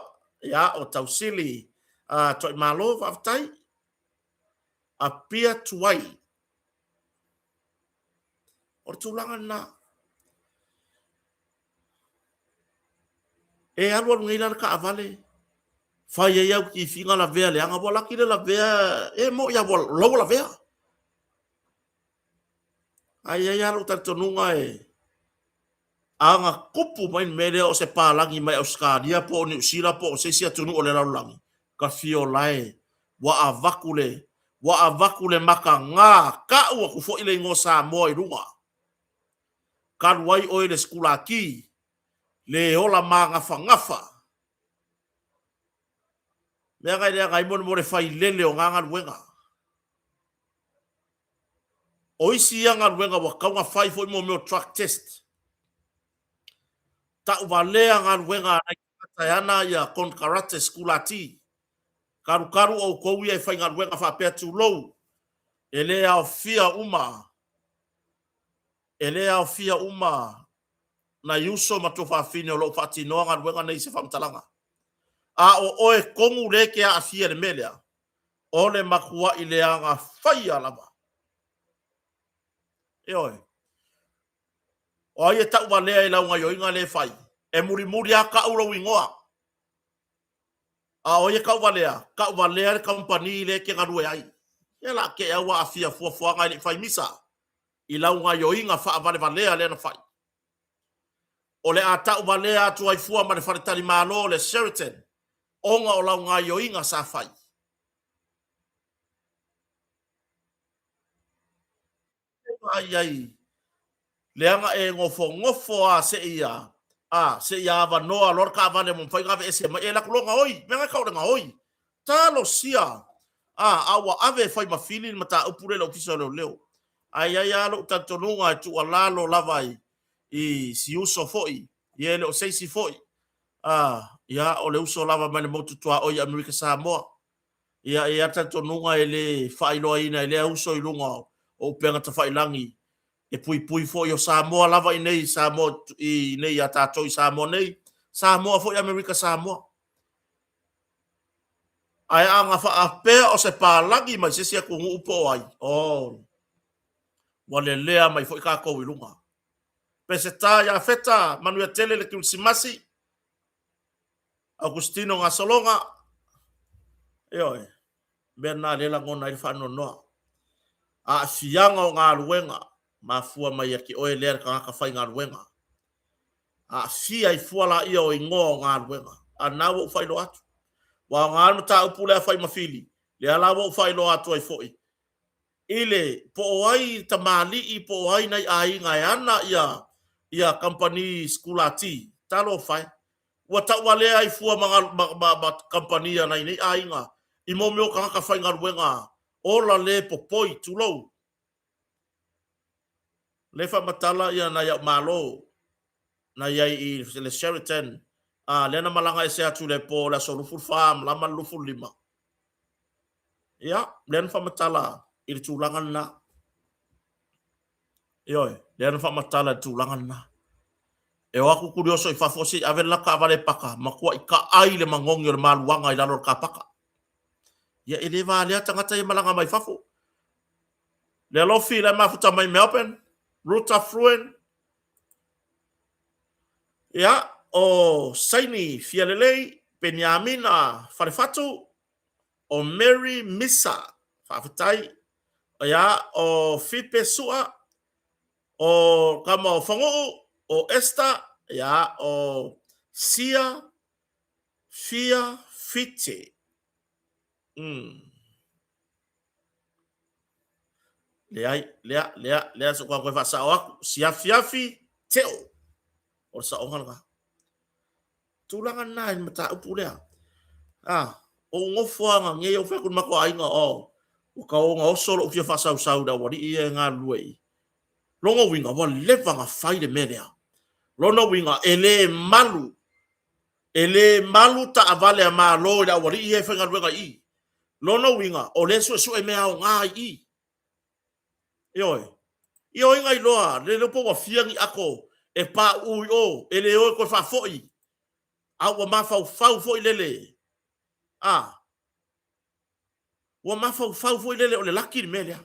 A: ya o tausili toi malo aftai a pia tuai o tulanga na e alwa ngila ka avale fa ya ki finga la vea le anga bola ki la vea e mo ya bol lo la vea ai ya lo tanto nunga e anga kupu mai mele o se palangi mai Australia po New Zealand po se sia tunu o le langi ka fio lai wa avakule maka nga ka u ku fo ile ngo sa mo I runga kan wai o ile skula ki le ola manga fangafa me ga mon mo re fai lele o nganga wenga o isi yanga wenga wa kaunga fai fo mo truck test ta uvalea ngan wenga na yana ya kon karate skulati karu o ko wi e fai ngan wenga fa pe tu low ele a fia uma na yuso matofa fine lo fati no ngan wenga nei se fam talanga a o e kongu le ke a fia le melia o le makua ile anga fai alaba o ye ta uvalea ila unga yo inga le fai e muri aka ulo wingoa a o ye ka uvalea le company le ke garue ai ye la ke awa afia fua ngai le fai misa ila unga yo inga fa valea le na fai o le ata wale atu ai fua ma le wharetari malo le Sheraton, onga o lau ngā ioinga sa whai. Ai, leanga e ngofo se ia ava noa lor ka vane mo whai ngave ese ma e la kulonga oi, menga kaurenga oi. Talo sia, awa ave whai mawhili ma ta upure lau kisa leo. Ai alo tantonunga tu alalo lavai I si uso foi, ye le o seisi foi. Ia o le uso lava mai le motu tua o Amerika Samoa. Ia tantonunga ele whailoa ina ele uso I lunga o penga ta whailangi. E pui foi o Samoa lava I nei Samoa I nei a tātou I Samoa nei. Samoa foi Amerika Samoa. Ai anga wha a pēr o se pālangi mai se sia kungu upo ai. Wale lea mai foi ka kou I lunga. Pese tā ia feta manua tele le Kilsimasi. Agustino Ngasolonga. Eoe. Bena lela ngona I whano noa. A fianga o ngā ruenga. Ma fua mai aki oe lea ka ngaka whai ngā ruenga. A fia I fua la ia o ingo o ngā ruenga. A nawa u whailo atu. Wa ngā anu tā upu lea whai mawhili. Lea lawa u whailo atu ai foi. Ile po oai ta mali I po oai nei a inga e ana ia company skulati. Talo whai. Ua tau wale ai fua mga kampania nei nei a inga. I mo meo ka ngaka whai ngā ruenga. Ola le popoi tulou. Le wha matala ia na ia malo. Na ia I le Sheraton. Lena malanga e se atu le po la so luful farm. Lama luful lima. Ia, lena wha matala I le tūlangan na. Ioi, lena wha matala I tūlangan na. E waku kurioso I whafosi ave laka avale paka. Makua I ka ai le mangongi o le maluanga I lalo ka paka. Ia e lewa lea tangata I malanga mai whafo. Le lofi le mafuta mai Melbourne. Ruta Fruen. Ia, o Saini Fialelei. Penyamina Farefatu. O Mary Misa. Whaafitai. Ia, o Fipe Sua. O kama o Whango'u. O Esther. Ia, o Sia. Fia Fite. Lea so kwa kwa sa aku siafiafi teo o sa onga tulangan na mata upu lea o ngofoanga nge o fe kun mako ainga o ka o nga solo o fia fa sa da wari I nga luei longo winga wa levanga fai de media lono winga ele malu ta avale ma lo da wari I fe nga luenga I lono winga o le so e mea o nga I Ioi ngai loa, le lopo wa fiangi ako, e pa ui o, e le oi koe wha foi. Au wa mafau fau foi lele. Wa mafau fau foi lele o le laki ni melea.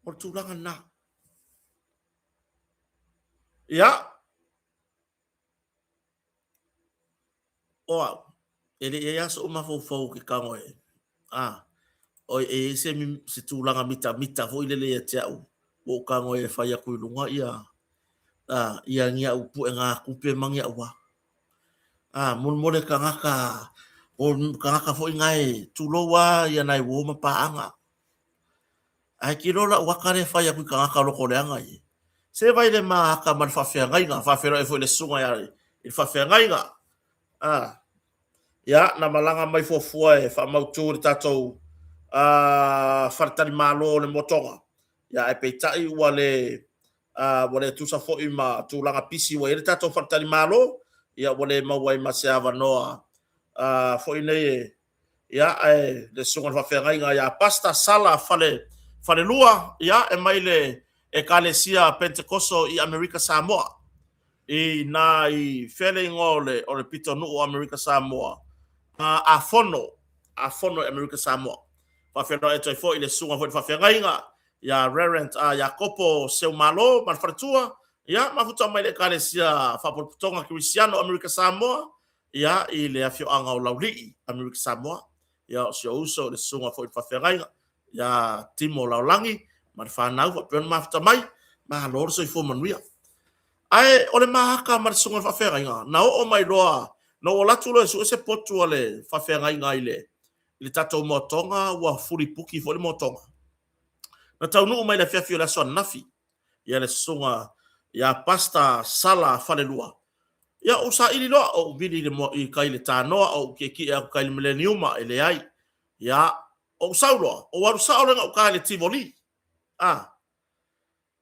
A: O tūranga na. Ia. Oa, ele e aso o mafau fau ki kango e. O se tūlanga mita foi lele e te au. O kango e whai aku I lunga ia. Ia ngia upu e ngā kupe mangi awa. Mulmole ka ngaka. O ka ngaka foi ngai. Tūloa ia nai woma paanga. Ai ki rola wakare whai aku ka ngaka loko leanga I. Se vai le maa haka man whawhia ngai ngā. Whawhia e foi le sunga iare. I whawhia ngai ngā. Ia, na malanga mai fofua e whamautu le tātou wharatari malo le motonga. Ia, e peitai ua le tusa fo I ma tūlanga pisi wa le tātou wharatari malo. Ia, wale mawai ma se awa noa. Fo I nei e. Ia, le sunga whawhengai ngā. Ia, pasta sala whale lua. Ia, e mai le ekalesia Pentecosto I Amerika Samoa. I whele ingo o le pito nuu o Amerika Samoa. A fono Amerika Samoa. Whawhenau e toi fo I le sunga fo I whawhengai ngā. Ia Reverend Jacopo Seumalo man wharatua. Ia mafuta mai le kalesia whapotonga Kirisiano Amerika Samoa. Ia I le afio anga o laulii Amerika Samoa. Ia o sio uso le sunga fo I whawhengai ngā. Ia Timo Laulangi ma fa na fa pe ma fa mai ma lor so fo manuia ai ole ma ka ma sunga fa fera nga na o mai loa no ola tulo so se potu ole fa fera nga ile tato motonga wa furi puki fo le motonga na tau no mai la fia la so nafi ya le sunga ya pasta sala fa le lua ya usa ili lo o bidi le mo i kai le tano o ke ki e kai le millennium ele ai ya o saulo o wa saulo nga o kai le tivoli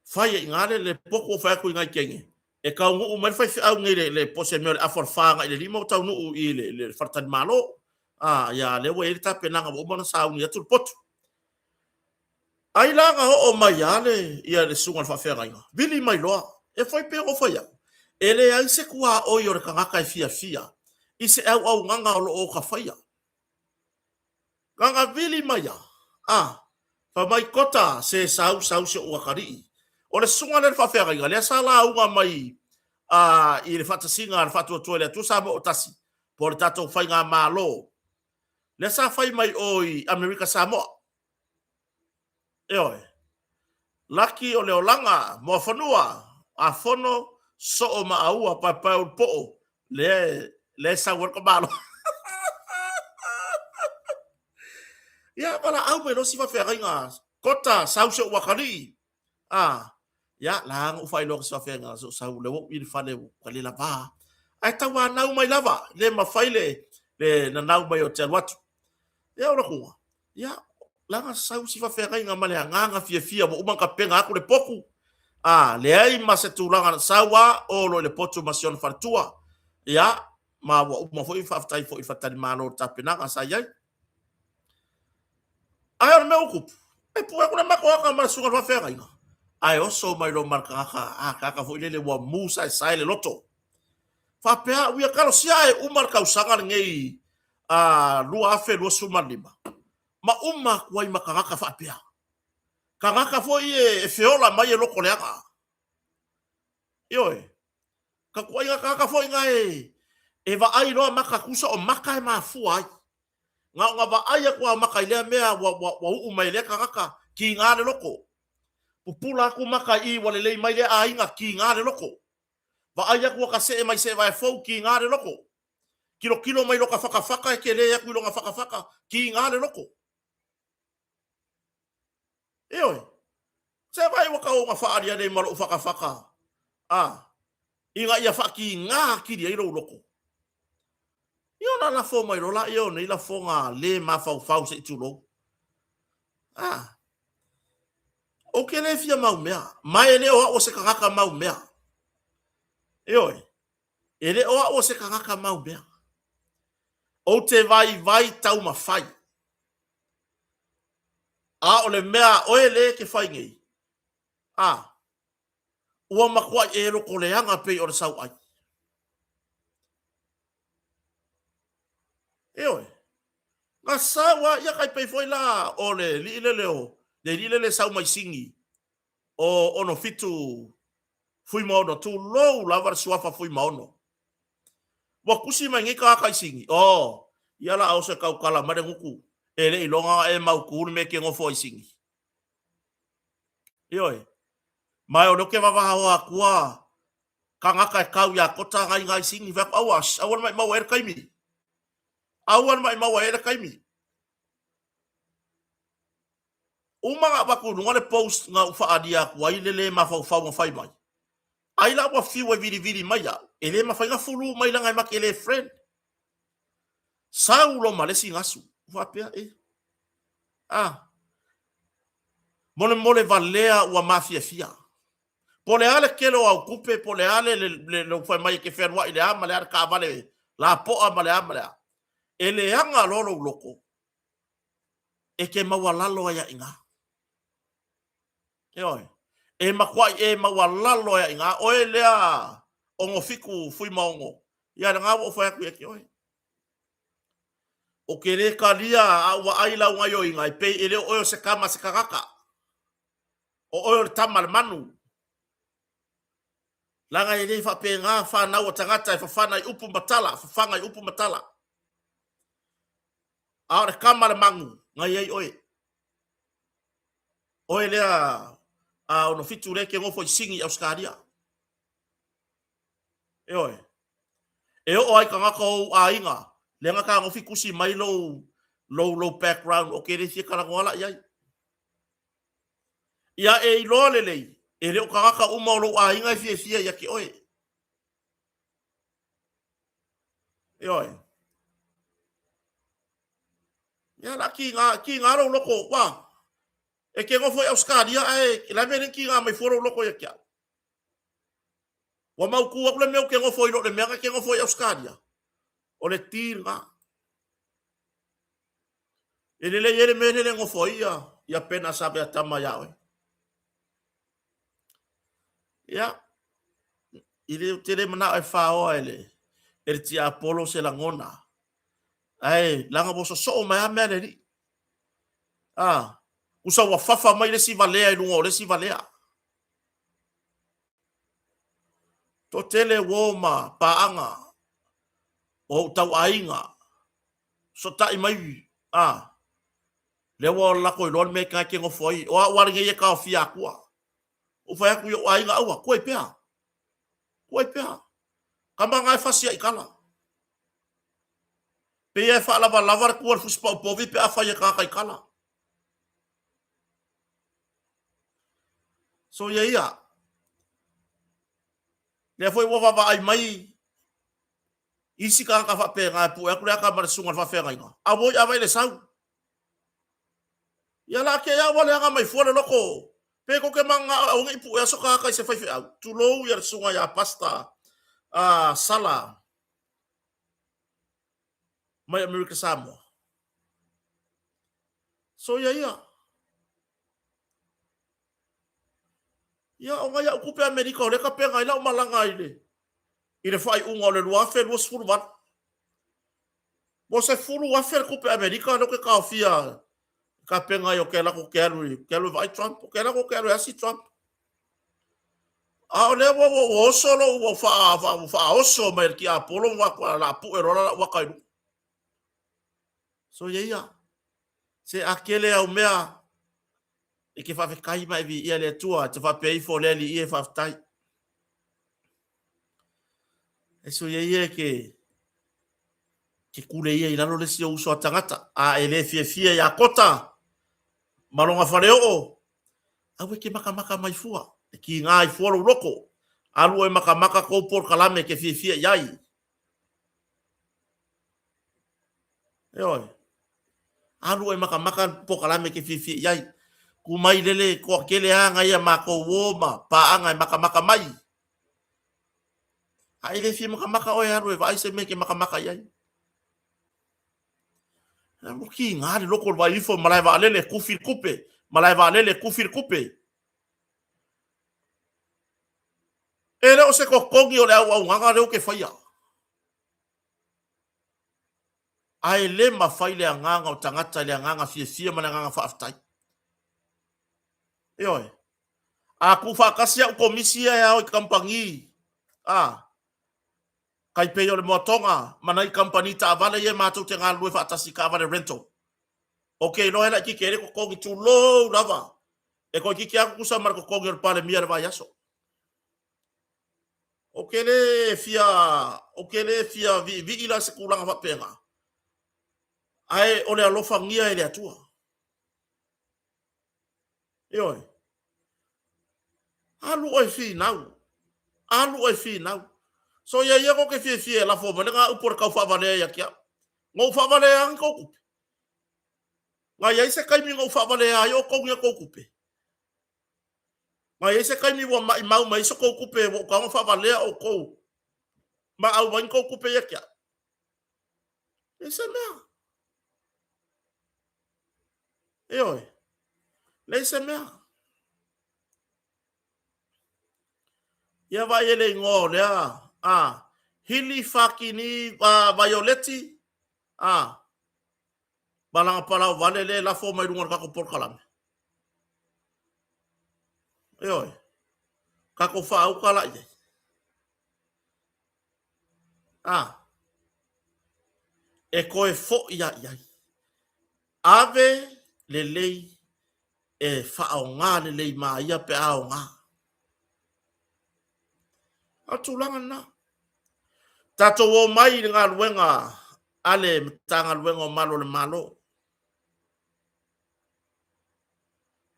A: fai ngale le poko fa ku ngai kenge e ka ngu mai fai au ngai le pose me a forfa ngai le limo tau no i le fartan malo ya le we ta penanga bo bona sa uni tu pot ai la ga o mai ale ia le sunga fa fera nga bili mai lo e fai pe o fai ele ai se kua o yo ka ngaka fia i se au nganga o ka fai nganga bili mai fa mai kota se sau se o kari o le sunga le fa fera nga le sala unga mai i le fata singa le fata toile tu sa mo tasi por tato fai nga malo le sa fai mai oi America Samoa laki o le olanga mo fonua a fono so o maua pa po le sa wor ko malo ya para au me no si fa fera nga kota sau se wakari ya lang u fai lo sa fenga so sa le wo i fa le kali la ba ai ta wa na mai lava le ma fai le na na mai o te watu ya ora ko ya langa sa si fa fenga nga male nga fia mo uma ka penga aku le poku le ai ma se tu langa sa wa o lo le potu masion fartua ya ma wa uma foi fa tai foi fa tani malo ta penanga sa ya ai me okup e po ko na ma ko ka ma su fa fenga nga ai oso mai lo marka ka foi le wa musa sai le loto fa pe wi ka lo sia e umar ka usanga ngei lua afe lua sumalima ma umma kwai makaka fa pe ka foi e feola mai e loko leanga ka kwai ka foi ngai e va ai lo maka kusa o maka e mafu ai nga va ai kwa maka ile mea wa umma ile ka ki ngale loko pupula ku maka i wale le mai le ai nga ki ngale loko va ai ku ka se mai se vai fo ki ngale loko kilo mai loka faka e ke le ku longa faka ki ngale loko se vai wa ka o fa aria de malo faka inga ia fa ki nga ki di ro loko na la fo mai rola nei la fo nga le ma fa se tu lo o ke le fia mau mea mai ele o se kaka mau mea ele o se kaka mau mea o te vai tau ma fai o le mea o ele ke fai ngei ua makua e ro ko le anga pe o sau ai nga sawa ia kai pe foi la o le li le sau mai singi o no fitu fui maono tu low la var suafa fui maono wa kusi mai ngi ka kai singi ia la o se kau kala mare nguku ele i longa e mau ku me ke ngo foi singi mai o ke va ho akua kanga ka kau ya kota ngai singi va awas awan mai mau er kai mi awan mai mau er kai mi uma nga ba ku ngale post nga ufa adia ku ai le ma fa fai mai ai la wa fi wa vidi mai ya ele ma fa nga fulu mai la ngai ma ke le friend saulo malesi ngasu va pe mole valea wa mafia fia pole ale kelo au kupe pole ale le fa mai ke fer wa ile ama le ka vale la po ama le ele anga lolo loko e ke mawalalo ya inga e makwa e mawalalo ya inga o elea ongo fiku fui maongo ya nga o fa ku ke o kere kalia wa aila wa yo inga pe ele o se kama se kakaka o tamal manu langa ele fa pe nga fa na o tangata fa fa na upu matala fa fanga upu matala a kama mangu ngai oi O elea a ono fitu le ke ngofo singi Australia. Oi. E o ai kanga ko a inga. Le nga ka ngofi kusi mai low background o ke re fie kala ngola ia. Ia e lo le. E le o kanga ka uma lo a inga fie ia ke oi. Oi. Ia la ki nga lo loko wa. E ke ngofo Australia e la menen ki nga mai foro loko ia kia. Wa mau ku akule meu ke ngofo ilo le mea ke ngofo Australia. O le tira. E le yere mene le ngofo ia pena sabe atama yawe. Ia. Ile tere mana e fao ele. E ti Apollo se la ngona. Ai, langa bo so mai a mele ni. Ah. Usa wa fafa mai le si valea i lungo le si valea. To tele woma paanga. O tau ainga. So tai mai. Ah. Le wa la ko lon me ka ke ngofo i. O wa nge ka ofia kwa. O fa ku yo ainga awa ko e pea. Ko e pea. Kamba ngai fasia i kala. Pe e fa lava ku fu spa po vi pe afa ye ka kai kala. So ye ia. Le foi wo va ai mai. Isi ka fa pe nga pu e ku ka mar sunga fa fe nga. A wo ya vai le sau. Ya la ke ya wale nga mai fo le loko. Pe ko ke manga o ngi pu e so ka kai se fa fe au. Tu lo ya sunga ya pasta. Ah sala. Mai America Samoa. So ya ia. Ya o nga ya ku pe America o le ka pe nga ila o malanga ile. Ile fai unga le lua fe lua sfuru wat. Bo se furu wa fe ku pe America no ke ka ofia. Ka pe nga yo ke la ko ke lu vai Trump, ke la ko ke lu asi Trump. A le wo solo wo fa oso mer ki Apollo wa kwa la pu ero la wa kai. So ye ya. Se akele au mea e ke fa fe kai mai vi ia le tua te fa pe fo le li e fa tai. E so ye ke kule ia i lalo le si uso tangata a ele fie ya kota. Malonga fare o. Awe ke maka mai fua. E ki ngai foro loko. Alu e maka ko por kalame ke fie yai. Oi. Alu e maka po kalame ke fie yai. Ku mai lele ko kele anga ia mako woma pa anga e maka mai. Ai le fie maka o alu e vai se me ke maka yai. Mo ki ngari loko vai ifo malai va lele kufir kupe. Malai va lele kufir kupe. Ele o se ko kongi o le au nganga le o ke faia. Ai le mafai le nganga o tangata le nganga fie mana nganga fa aftai. Oi. A ku fa kasia o komisia ya o kampangi. Ah. Kai pe o le motonga mana i company ta vale ye matou te ngalu fa tasi ka vale rental. Okay, no hela ki kere ko kongi tu lo lava. E ko ki kia ku sa mar ko kongi o pale mia le va yaso. Okele fia vi ila se kulanga fa penga. Ai ole alofa ngia ele atua. Oi. Alu oi fi nau. Alu oi fi nau. So ye ko ke fie la fo nga upor ka fa vale ya kia. Ngo fa vale ang ko kupe. Nga ye se kai mi ngo fa vale ayo ko ngia ko kupe. Nga ye se kai mi wa mai mau mai so ko kupe wo ka fa vale o ko. Ma au ban ko kupe ya kia. Ese mea. Oi. Leise mea. Ia vai ele ngo lea. Ah. Hili faki ni Violeti. Ah. Balanga pala vale le la fo mai lunga ka por kalame. Oi. Ka ko fa au kala ye. Ah. E ko e fo ia ia. Ave le lei e whaonga le lei maia pe aonga. Atulanga na. Tato o mai ngā luenga ale mtanga luenga o malo le malo.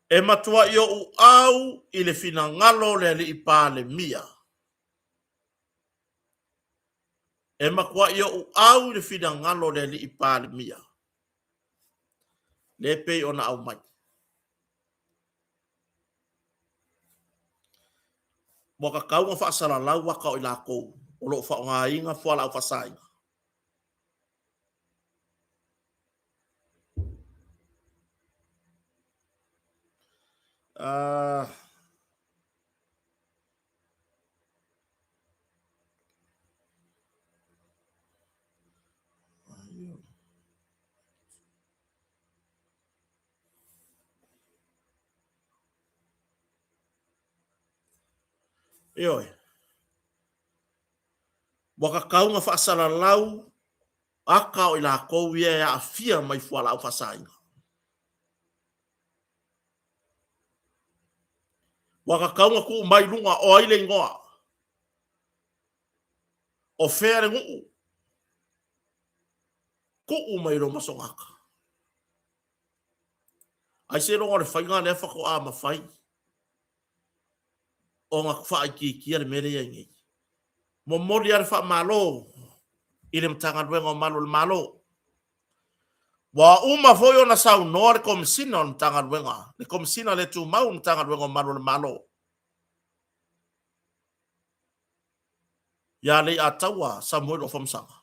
A: E matua i o au i le fina ngalo le ali i pā le mia. E makua i o au i le fina ngalo le ali i pā le mia. Le pei ona au mai. Waka kaunga whaasara lau waka o i la kou. O lo whaonga inga whala au whasainga. Ioi. Waka kaunga whaasara lau aka o i la kou ia e a fia mai whala au whasainga. Waka kaunga ku mai lunga o aile ingoa. O where nguu. Ku mai ro masongaka. Ai se rongo le whainga le whako a mawhai. O ngā whaai ki kia le mere ia ngi. Mo mori are wha malo. I le mtanga duenga o malo le malo. Wa uma foi ona sau no le komisina o mtanga duenga. Le komisina le tu mau mtanga duenga o malo le malo. Ya le atawa Samuel o Famsanga.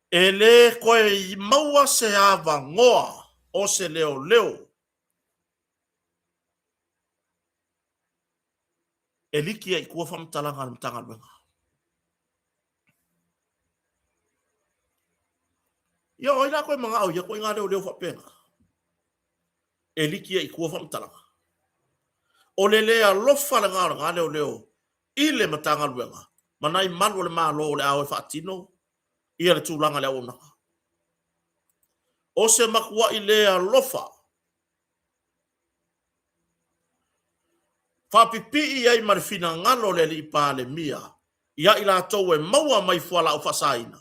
A: E le koe i maua se ava ngoa o se leo leo. E liki ai kua whamtalanga le mtanga duenga. Ia oi la koe mga au, ia koe ngā leo leo whapenga. E liki ai kua whamtalanga. O le lea lofa le ngā leo leo i le mtanga duenga. Manai manu le malo le awe whaatino. Ia le tūlanga le aunaka. O se makua i lea lofa. Whapipi i ai marifina ngalo le li pa le mia. Ia i la tau e maua mai fuala o whasaina.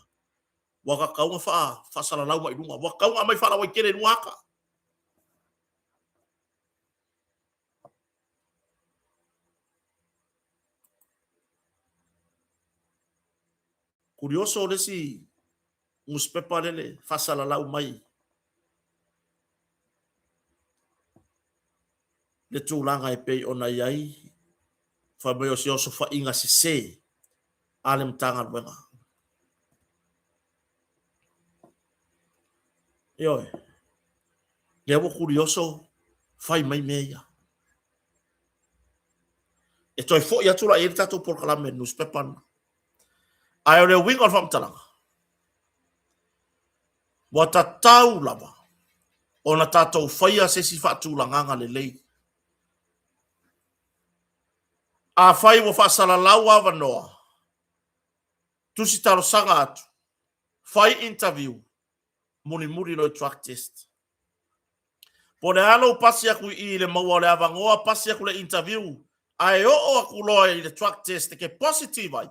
A: Waka kaunga whaasala lau mai runga. Waka kaunga mai whala wai kere nuaka. Kurioso le si muspepa lele whaasala lau mai. Le tūlanga e pei ona iai. Whameo si oso wha inga si se. Ale mtanga ruenga. Ioi. Lewa kurioso. Whai mai meia. E toi fo ia tula e tato por kalame newspaper. Ai o le winga o whamtalanga. Wa ta tau lava. O na tatou whaia se si whaatulanganga le lei. A whai wa whaasala lau awa noa. Tusi taro sanga atu. Whai interview. Muni muri no track test. Po le alo pasi aku i le maua le avangoa pasi aku le interview. Ai o aku loa i le track test ke positive ai.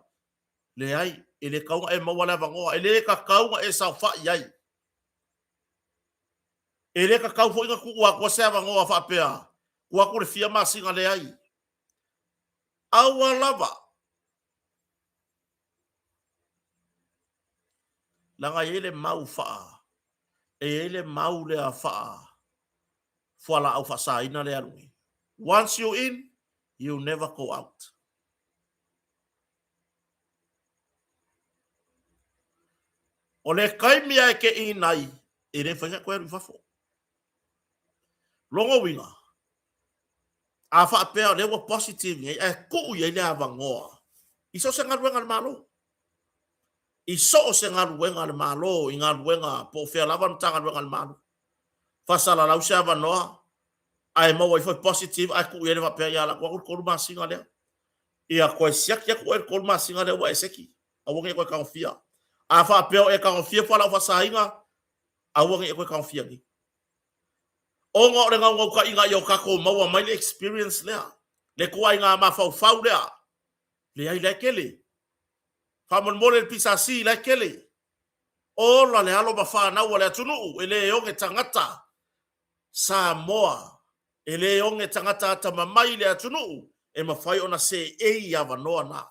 A: Le ai, e le kaunga e maua le avangoa. E le ka kaunga e sau whai ai. E le ka kau fo inga kukua kua se avangoa whapea. Kua kure fia masinga le ai. Aua lava. Langa ele mau faa. Ele mau lea faa. Fuala au fasa ina le alui. Once you're in, you never go out. O le kaimia e ke inai, e le whaia koe rifafo. Longo winga. A whaapea le wa positive ngai, e kuu ia le avangoa. Iso se ngaruenga le malo. Iso se ngaruenga le malo, i ngaruenga po whea lava mtanga ngaruenga le malo. Fasala lau se avanoa. Ai mau ai foi positive, ai kuu ia le whaapea ia la kua kuru masinga lea. Ia koe siak ia koe kuru masinga lea wa eseki. Awange koe kaofia. A whaapea e kaofia whala whasainga. Awange e koe kaofia ni. O ngā ore ngau ngau ka inga i o kako maua mai le experience lea. Le kua inga ma fau lea. Le ai le kele. Whamon mole le pisa si le kele. O la le alo ma whanau le atunu. E le onge tangata. Samoa. E le onge tangata ata mamai le atunu. E mawhai ona se ei awa noa na.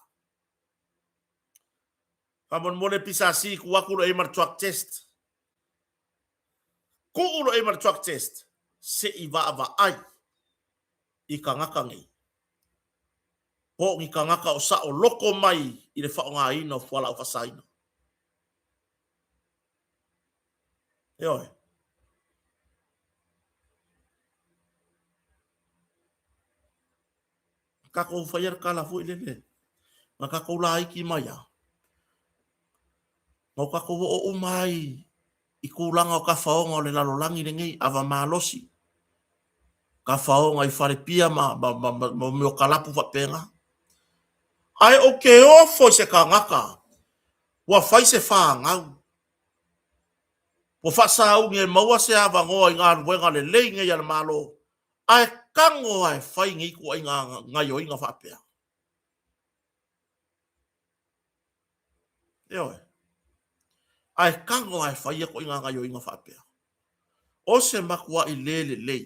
A: Whamon mole pisa si ku wakuro e mar truck test. Ku ulo e mar truck test. Se i wa ai. I ka ngaka ngai. Po ngi ka ngaka o sa o loko mai i le whaonga ina o fuala o whasaina. E oi. Kako whaiar kala fu i lele. Nga kako la iki mai a. Ngau kako o umai. I kulanga o ka whaonga o le lalolangi le ngai awa malosi. Ka whaonga i whare pia ma o kalapu whapenga. Ai o ke o fo se ka ngaka. Wa whai se whaangau. Wa whasa au nge maua se awa ngoa i ngā ruenga le lei ngai ala malo. Ai kango ai whai ngai kua i ngai o inga whapea. Eo e. Ai kango ai whai ko i ngai o inga whapea. O se makua i le lei.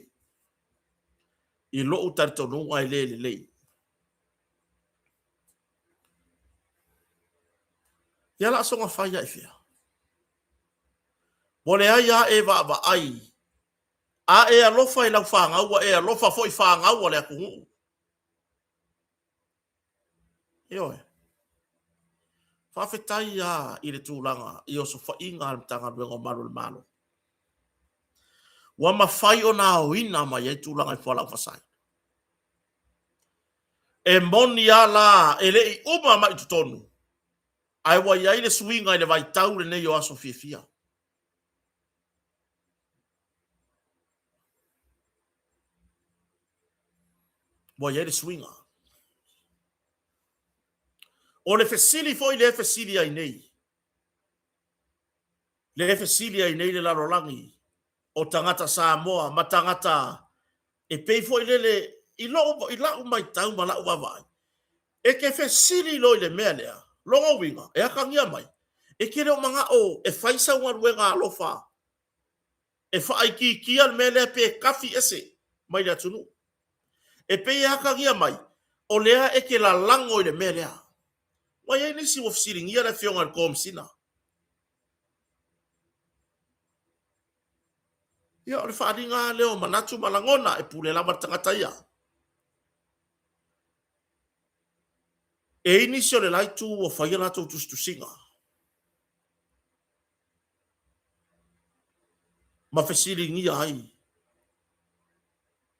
A: I lo utartonunga i le lei. Ia la songa whai ai whia. Mole ai a e wa ai. A e alofa i lau whangau, e alofa fo i whangau le akungu. Eo e. Whawhetai a i le tūlanga i o so whainga al tanga ruenga maru le malo. Wa ma whai o nā o ina mai e tūlanga i whalau whasai. E moni a la e le i uma mai tutonu. Ai wa iai le suinga i le vai tau le nei o aso fia. Wa iai le suinga. O le fesili foi le fesili ai nei. Le fesili ai nei le larolangi. O tangata Samoa, ma tangata e pei foi le i lau mai tau ma lau wawai. E ke fesili lo i le mea lea. Longa winga, e akangia mai. E kere o manga o, e whaisa unga ruenga alofa. E whaai ki kia le mea lea pe kafi ese, mai le atunu. E pe e akangia mai, o lea e ke la lango i le mea lea. Wai e nisi wa fisiringia le fionga le komsina. Ia o le whaadinga leo manatu malangona e pule lama tangata ia. E inisi o le laitu o whaia nato tustusinga. Ma fisiringia ai.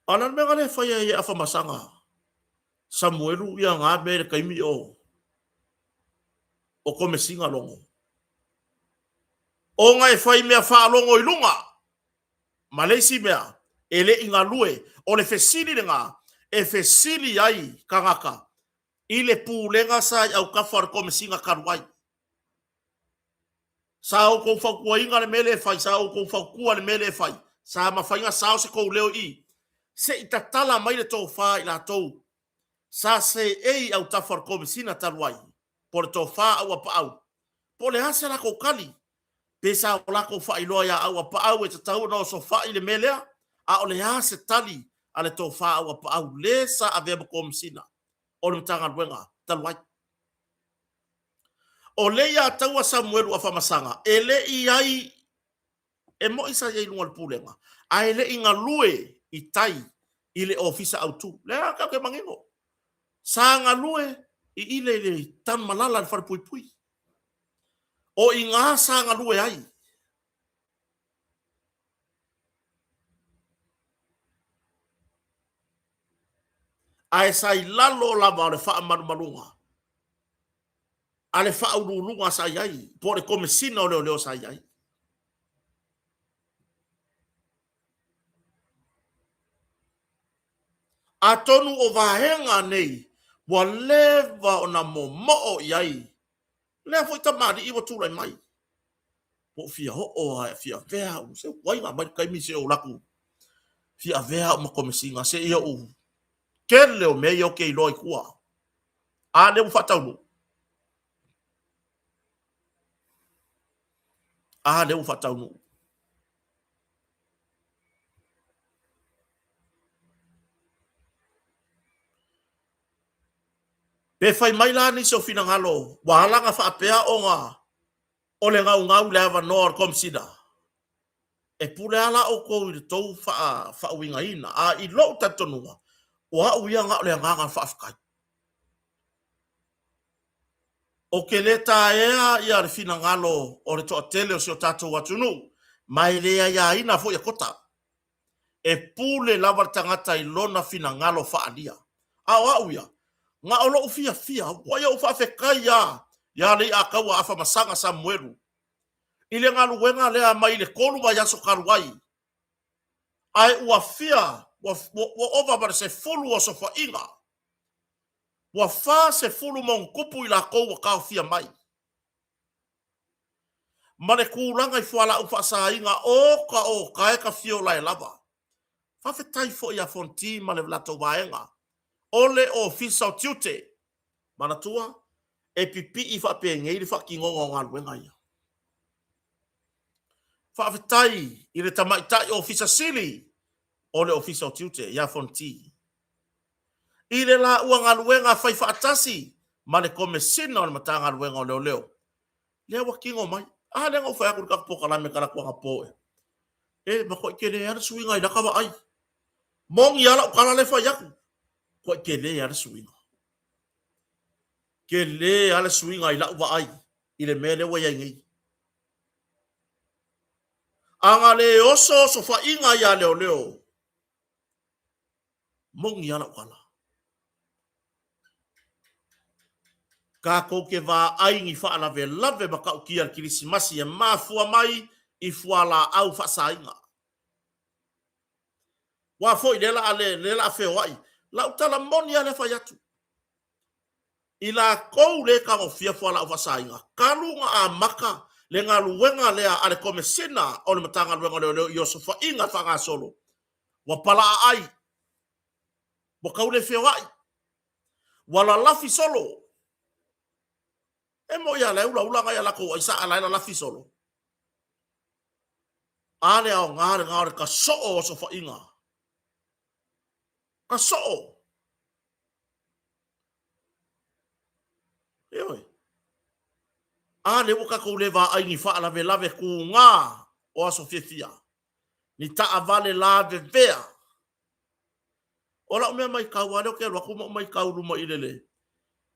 A: Ana mea le whaia e afa masanga. Samuelu ia ngā mere kaimi o kome singa longo. O ngai whai mea wha longo i lunga. Malesi mea, ele inga lue, o le fesili ngā, e fesili ai kangaka. I le pūlenga sa au kawhar kome singa karuai. Sa au kou whakua inga le mele whai, sa au kou whakua le mele whai. Sa mawhainga sao se kou leo i. Se i tatala mai le tō wha i la tōu. Sa se ei au tawhar kome sina taruai. Po le tō wha au apa au. Po le hase la kou kali. Pesa o lako whai loa ia au apa au e te tau no so whai le melea. A o le hase tali a le tō wha au apa au. Le sa a veba kome sina. O le mtanga ruenga taruai. O le ia taua Samuelu a whamasanga. E le i ai e mo isa i lunga le pūlenga. A e le inga lue i tai i le ofisa au tu. Le a kau ke mangingo. Sa ngā lue i ile le tan malala le whare pui pui. O i ngā sa ngā lue ai. A e sa i lalo lava o le wha marumarunga. A le wha urulunga sa iai. Po le komesina o leo sa iai. A tonu o vahenga nei. Wa leva o na mo iai. Lea foi tamari iwa tūrai mai. Po fia ho o ai fia vea. Se wai ngā mai kaimi se o laku. fi avea o makomesinga se ia u kele o me yo ke loi kua a le ufata unu a le ufata unu pe fai mai la ni so fina ngalo wala nga fa pea o nga o le ngau ngau le ava nor komsida e pule ala o ko i tau fa winga ina a i lo tatonua o a uia nga le nga fa afkai o ke le taea ia le fina ngalo o le to tele o sio tato watunu mai le ia ina fo ia kota e pule lava tangata i lona fina ngalo fa alia a uia nga o lo fia wa ia o fa fe kai ya le a kaua afa masanga Samuelu ile ngalu wenga le mai le kolu wa yaso karuai ai ua fia wa ova bar se fulu o sofa inga wa fa se fulu mon kupu ila ko wa ka fia mai mane kulanga i fuala u fa sa inga o ka fio lai lava fa fe tai fo ia fonti mane vlato vaenga ole o fisa o tiute mana tua e pipi i fa pe ngei fa ki ngongo ngal wenga ia fa fe tai i le tamaitai o fisa sili ole o fisa o tiute ia fonti ile la uanga luenga fai fatasi mane come sina o matanga luenga o leo le wa kingo mai a le ngo fa ku ka poka la me kala ku ngapo e ma ko ke le ar suinga ida ka ba ai mong ya la kala le fa yaku ko ke le ar suinga ke le ar suinga ida ba ai ile mele wa ya ngi anga le oso so fa inga ya leo mong ya la kala ka ko ke va ai ngi fa la ve lave ba ka ki al krismasi e ma fua mai i fuala au fa sainga wa fo ile la ale le la fe wai la utala moni ale fa yatu ila ko le ka mo fia fuala au fa sainga kalunga a maka le ngalu wenga le ale come sina o le matanga wenga le Yosefa inga fa nga solo wa pala ai bo ka le fe wai wala lafi solo e mo ya la ula ga ya la ko isa ala la lafi solo ale au ngare ka so fa inga ka so yoi ale uka ko le va ai ni fa la ve lave ku nga o aso fia ni ta avale lave vea ola me mai ka wale ke ro ku mai ka ru mo ilele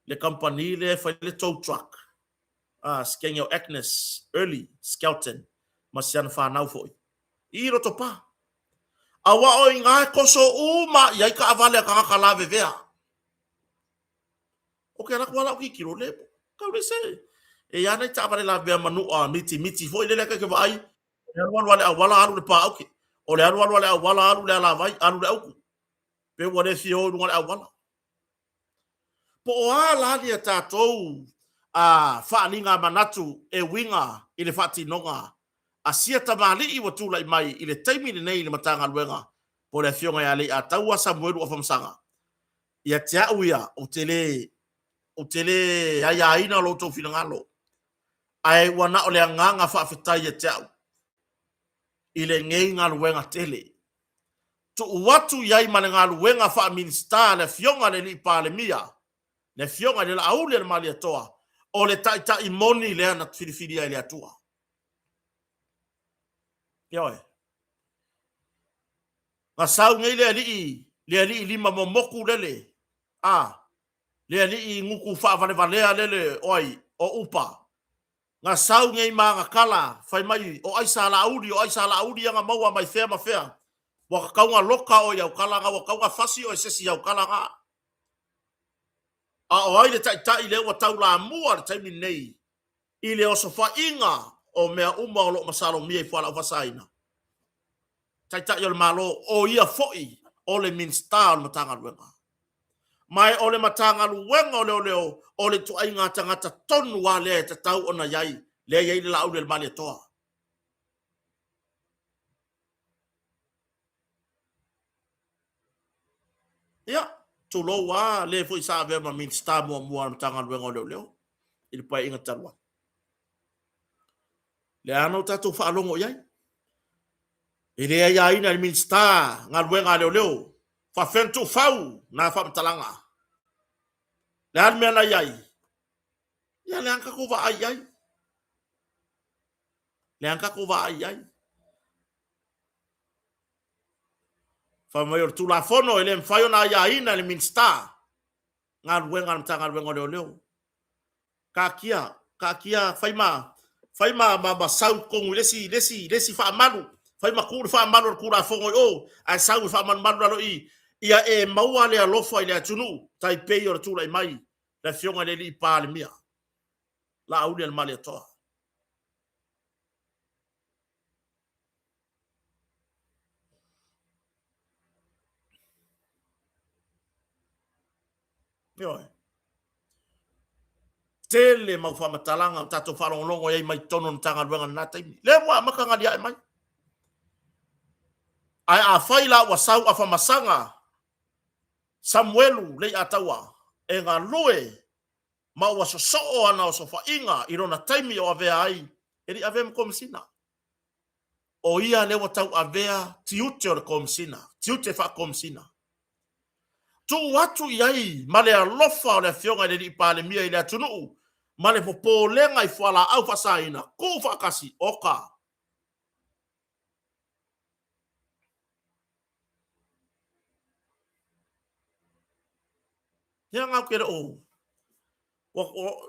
A: le company le fa le tow truck Skenyo Agnes early Skelton masian fa nau foi i ro topa awa o inga koso uma ya ka avale ka lave vea o ke la kwala ki kilo le ka le se e ya na ta avale la vea manu a miti foi le ka ke vai e wala wala alu le pa oke o le wala wala alu le la vai alu le au pe wale fio wala wala po ala dia tatou fa ninga manatu e winga ile fati nonga asia tamali i watu lai mai ile taimi nei ile matanga luenga po le fionga ya le ataua Samuel o famsanga ia tia uia o tele ya ina lo to finangalo ai wana ole nganga fa fitai ya tia ile ngenga luenga tele to watu yai mananga luenga fa minister le fionga le li pale mia le fionga le aule le mali toa o le tai moni le na filifili ile atua yoe nga sau ngai le ali lima momoku lele le ali nguku fa vale lele oi o upa nga sau ngai ma nga kala fai mai o ai sala audi nga maua mai fea ma fea wa kaunga loka o ya kala nga wa kaunga fasi o sesi ya kala nga o ai le tai le wa taula mua le taimi nei ile o sofa inga o mea uma o lo masalo mia i fuala o fasaina tai o le malo o ia foi o le minsta o matanga luenga mai o le matanga luenga o le tu ai ngata tonu wa le te tau ona yai le le la le mali toa Ya, tu lo wa le fo isa ve ma min sta mo mo tanga luenga leo. Il pa inga talwa. Le ano tatu fa longo yai. Ile ya ina min sta nga luenga leo. Fa fentu fau na fa mtalanga. Le an mena yai. Ya le anka ko va ayai. Le anka ko va ayai. Fa mayor tu la fono ele mfayo na ya ina le min sta. Nga luenga mtanga luenga leo. Kakia faima ma sau kongu lesi fa manu faima ku fa manu ku la fongo o a sau fa man manu lo i ia e maua le alofa ile atunu tai pe yor tu lai mai la fionga le li pa le mia la audi al male to yo tele ma fa matalanga tato fa longo ye mai tono tanga luenga na tai le mo makanga dia mai ai a faila wa sau a fa masanga Samuelu le atawa e nga lue ma wa so ana o so fa inga i rona taimi o avea ai eri ave mo komsina o ia le wa tau avea tiute o komsina tiute fa komsina tu watu iai male alofa o le fionga le di pale mia ile atunu male popo lenga i fala au fa saina ku fa kasi oka yanga kere o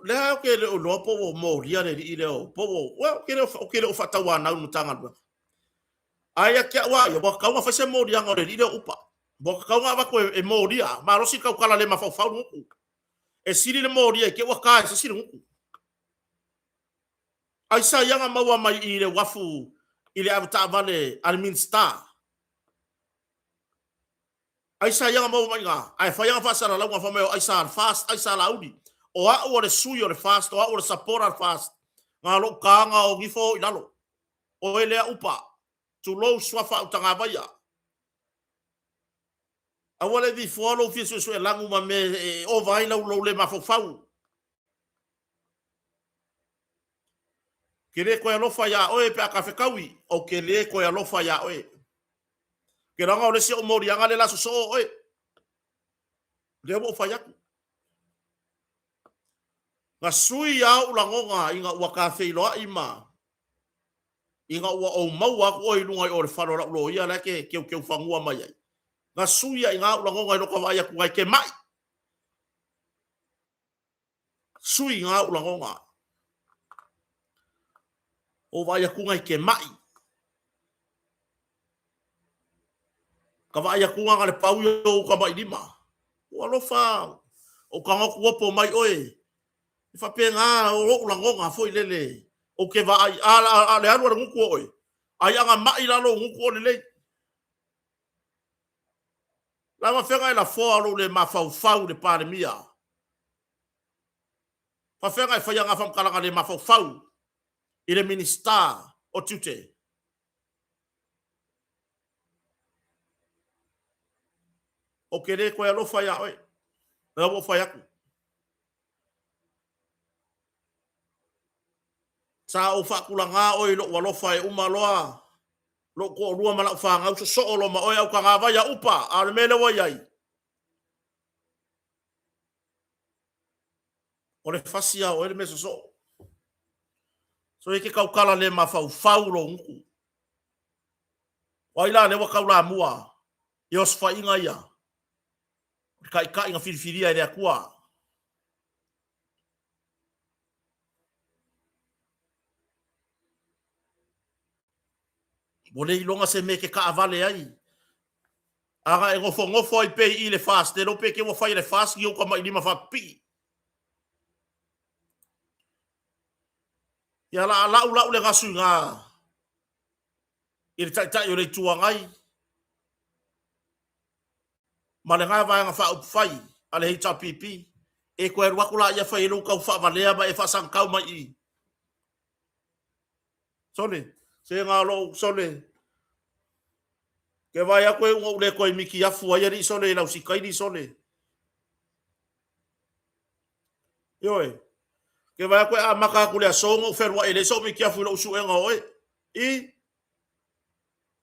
A: le kere o lopo o mo ria le ile o po o kere o fatawa na mutanga aya kia wa yo ba ka wa fa se mo ria ngore ile upa bo ka wa ba ko e mo ria ma rosi ka kala le ma fa fa nuku e siri le mo ria ke wa ka se siri nuku ai sa yanga ma wa mai ile wafu ile avta vale almin star ai sa yanga ma wa mai nga ai fa yanga fa sala la wa fa me ai sa fast ai sa laudi o a o le suyo le fast o a o le support al fast nga lo ka nga o gifo ilalo o ele upa tu lo swafa utanga vaya awale di folo fi so langu ma me o vai la lo le mafofau kele ko lo fa ya o e pe ka fe kawi o kele ko lo fa ya o e ke ranga o le si o mori anga le la so o e le mo fa ya nga sui ya u la ngonga inga wa ka fe lo ima inga wa o maua o i lunga o le fa lo ia la ke fangua mai nga sui ya inga u la ngonga lo ka va ya ku ke mai sui nga u la ngonga o vai ku ngai ke mai ka vai ku nga le pau yo ka mai lima o lo fa o ka ngo ku po mai oe fa pe nga o la ngonga fo ilele o ke va a le anu ngu ku oe ai anga mai la lo ngu ku le la ma fenga la fo lo le ma fa le pa le mia fa fenga fa yanga fa kala le ma fa ile minister o tute o kere ko ya lo fa ya oi na bo fa ya ku sa o fa ku langa oi lo wa lo fa e uma loa lo ko rua mala fa nga so lo ma oi au ka nga va ya upa al mele wa yai o le fasia o le meso so e ke kau kala le ma fa lo nku o ila le wa ka la mua yo sfa inga ya ka inga filifilia ile akua bole ilonga se me ke ka avale ai aga e ngofo i pe i le fast te lo pe ke wo fa ile fast yo ka mai lima fa pi ya la le gasu nga ile ta yo le tuangai ma le nga va nga fa fai ale hita pipi e ko er wakula ya fa ilu ka fa valea ba e fa sang kau mai i sole se nga lo sole Ke vai a koe unga ule koe miki afu ai ari sole lau sikai ni sole. Yoe. Ke vai a koe a maka kule a songa u ferwa ele so miki afu lau suenga oe. I.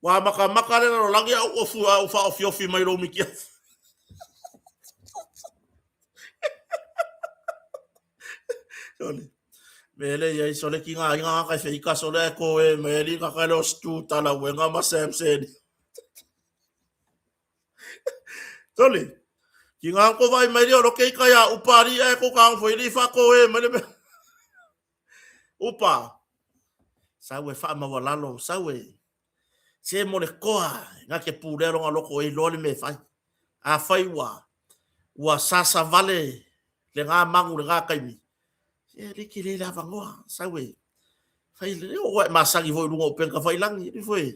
A: Wa maka le no langi au ofu au fa ofi mai lau miki afu. Sole. Mele ia sole ki nga kai fe ika sole ko e meli ka kai lo stu tala wenga ma semsen. Sole. Ki nga ko vai mai ro ke ka ya upari e ko ka fo ili fa ko e mele. Upa. Sawe fa ma walalo sawe. Se mo le koa nga ke pulero nga loko e lole me fai. A fai wa sasa vale le nga mangu le nga kaimi. E riki le la vangoa sawe. Fai le o wa masangi vo lungo pen ka fai langi ni foi.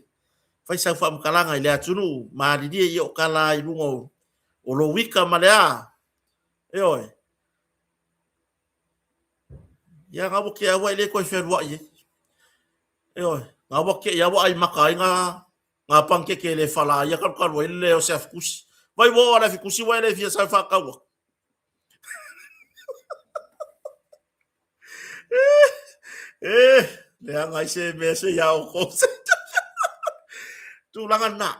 A: Fai sa fa mkalanga ile atunu ma di die yo kala i lungo o lo wika malea. E oi. Ya nga bo ke wa ile ko fer wa ye. E oi. Nga bo ke ya wa ai makai nga panke ke le fala ya ka wa ile o se afkusi. Vai wo ala fikusi wa ile fi sa fa ka wa. Le anga se me se ya o ko. Tu langa na.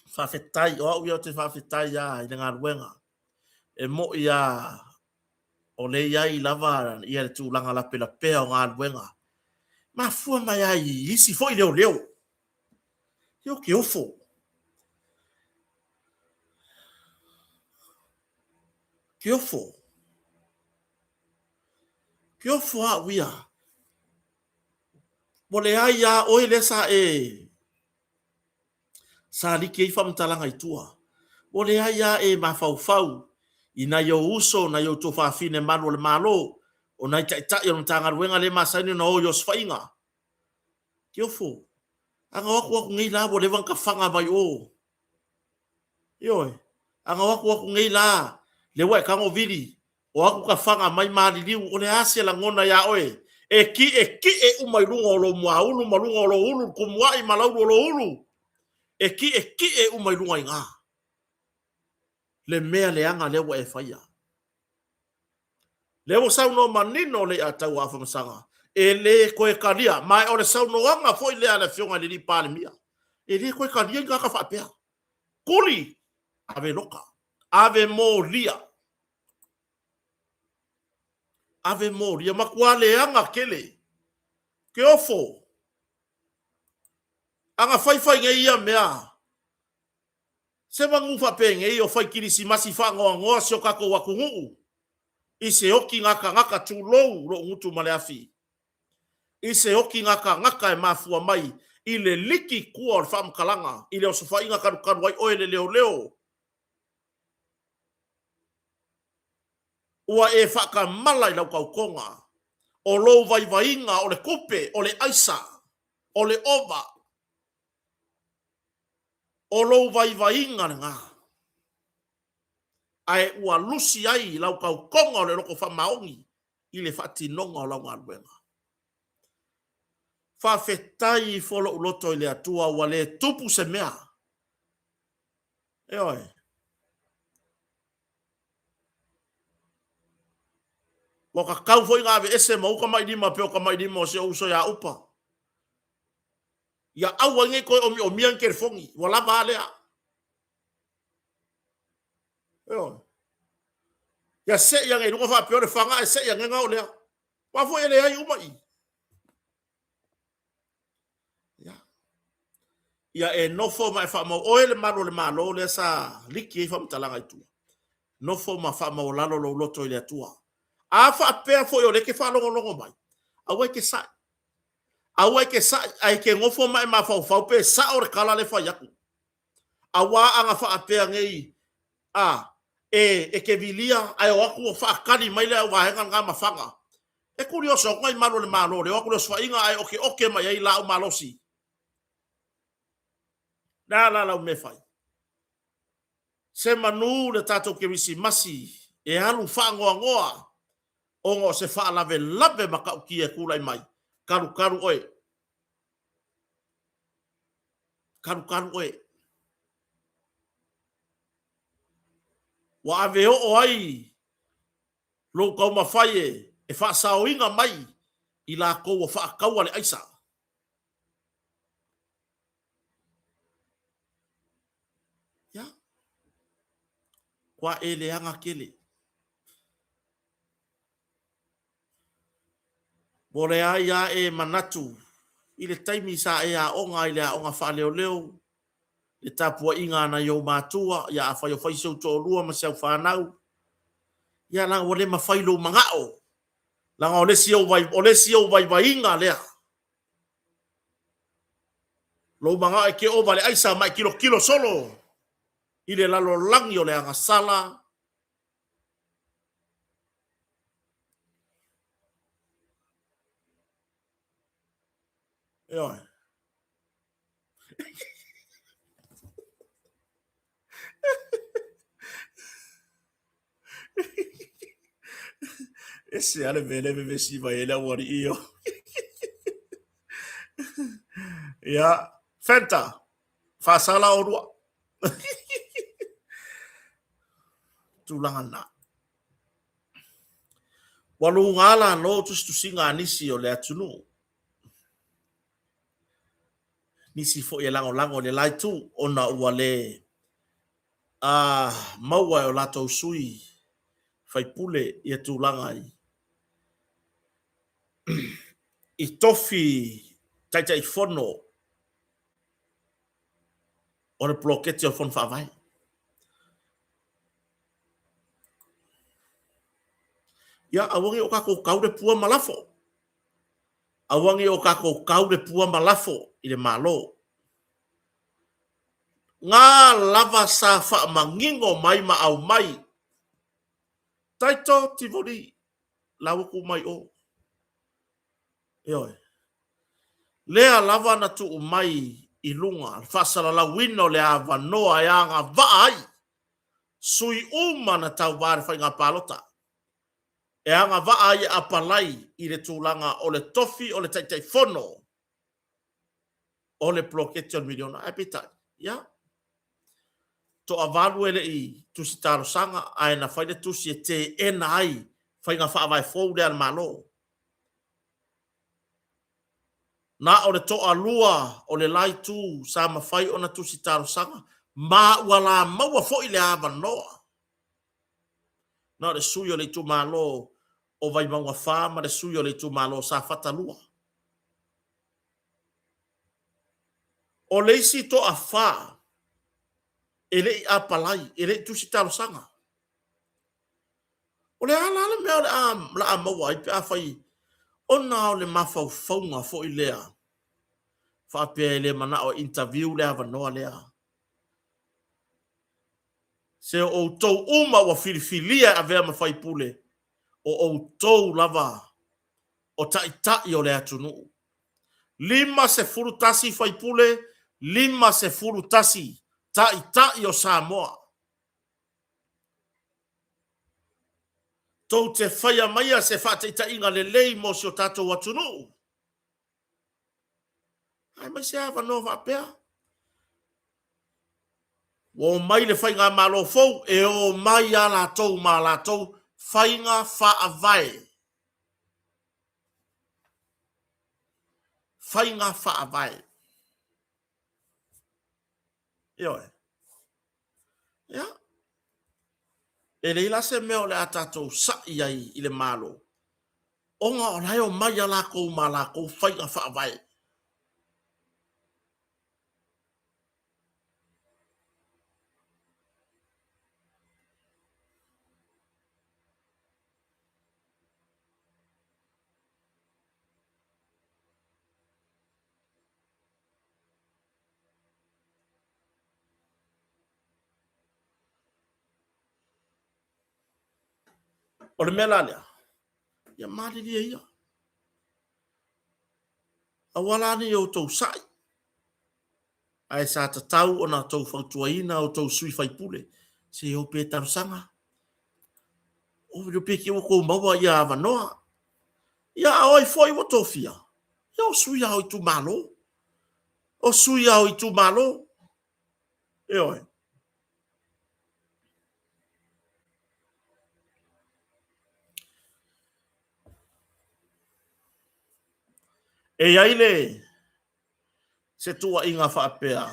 A: Fa fetai o yo te fa fetai ya i nga wenga. E mo ia o le ia i lava ia tu langa la pela pe o nga wenga. Ma fu mai ai isi foi leo. Yo que ofo. Que ofo. Que ofo a wia. Mo le ai ya o ile sa e. Sa li ke fa mtalanga i tua. O le ai ya e ma fau. Ina yo uso na yo to fa fine malo le malo. O na ita yo mtanga wenga le masani no yo sfainga. Kiofo. Anga waku ngai la bo le van ka fanga mai o. Yo. Anga waku ngai la le wa ka ngo vidi. O aku ka fanga mai mali li o le asia la ngona ya oe. E ki e umai lungo lo muaulu malungo lo ulu kumwai malau lo ulu. E ki e umai lunga inga. Le mea le anga le wa e faya. Le wo sau no manino le atau afa masanga. E le koe karia. Mai o le sau no anga foi le ala fionga le li pale mia. E le koe karia inga ka whapea. Kuli. Ave loka. Ave mo lia. Ave mo lia. Makua le anga kele. Ke ofo. Anga fai nge ia mea. Se mangu whapea nge o fai kirisi masi whangoa ngoa sio kako wakungu. I se oki ngaka tu lou ro ngutu maleafi. I se oki ngaka e mafua mai. I le liki kua o wham kalanga. I le o sofa inga karu wai oe le leo. Ua e whaka malai lau kaukonga. O lou vai inga o le kupe, o le aisa, o le ova. O lou vai inga le ngā. Ai ua lusi ai lau kaukonga o le loko whamaongi. I le whatinonga o lau ngā luenga. Whawhetai folo uloto i le atua ua le tupu se mea. E oi. Waka kau foi ngā ese mauka mai lima peo ka mai lima o se uso ya upa. Ia aua nge koe o mian kerfongi. Wala vaalea. E oi. Ia se ia ngai runga wha peo le whanga e se ia ngai ngau lea. Wafo e lea i umai. Ia e nofo mai whamau oe le maro le malo le sa liki e whamtalanga i tua. Nofo ma whamau lalo lo loto i le atua. A whapea fo i o leke whalongo mai. Awe ke sai. Awe ke sai. Ai ke ngofo mai ma whau pe sa ore kala le whaiaku. Awa anga whapea ngei. E ke vilia ai o aku o whaakani mai le wahenga ngā mawhanga. E kuri o so ngai maro le malo le waku le swainga ai oke mai ai lau malosi. La me fai. Se manu le tato ke risi masi e alu whangoa ngoa ongo se wha lave maka uki e kulai mai. Karu oe. wa ave o ai lo ko ma fai e fa sa inga mai i la ko fa ka wale aisa ya kwa ele anga kele bore ai ya e manatu ile taimi sa e a onga ile a onga fa leo leo le tapua inga na yo matua ya a fai o fai so to lua ma se fa nau ya la wale ma fai lo mangao la ole si o vai inga le lo manga e ke o vale aisa mai kilo solo ile la lo langi o le anga sala yo ese ale vele si vai ele wari io ya fenta fa sala o rua tulanga walu ngala no tu singa nisi o le atunu nisi fo e lango le lai tu ona wale maua o lato sui fai pule ia tulanga i tofi tai fono o le bloketi o fon fa vai ya awangi o kako kaude pua malafo awangi o kako kaude pua malafo i le malo ngā lava sa wha mangingo mai ma au mai taito tivori lauku mai o eoi lea lava na tu mai i lunga whasara la wino le ava noa e anga vaai sui uma na tau vare whai ngā palota e anga vaai e apalai i le tūlanga o le tofi o le taitai fono o le bloketion miliona apitai ya to avalu ele i tusi taro sanga ai na faile tusi e te ena ai fai ngā wha vai fōu le al malo na o le to alua o le lai tu sa ma fai ona tusi taro sanga ma wala maua fo i le ava noa na le sui o le tu malo o vai maua wha ma le sui o le tu malo sa fata lua o le isi to a wha ele i apalai ele tusi taro sanga o le ala le mea o le la maua i pe a fai ona o le mafau faunga fo i lea fa pe le mana o interview le ava noa lea se o tou uma wa filifilia a vea mawhai pule o tou lava o tai o le atunu lima se furutasi fai pule lima se furutasi tai o Samoa tou te whaia maia se whate ita inga le lei mo si o tatou atunu ai mai se ava no va pea o mai le whainga malo fau e o mai a la tou ma la tou whainga wha avai whainga wha avai ioe ya e leila se meo le a tatou sa iai i le malo onga o lai o mai a la kou ma la kou whainga wha avai o le mela lea ia marilia ia a wala ni o tou sai ai sa tatau o na tou whautuaina o tou sui whai pule se o pe tarusanga o yo pe ki o ko maua ia ava noa ia oi foi o tofia ia o sui au i tu malo o sui au i tu malo e oi E yaile se tua inga whaapea.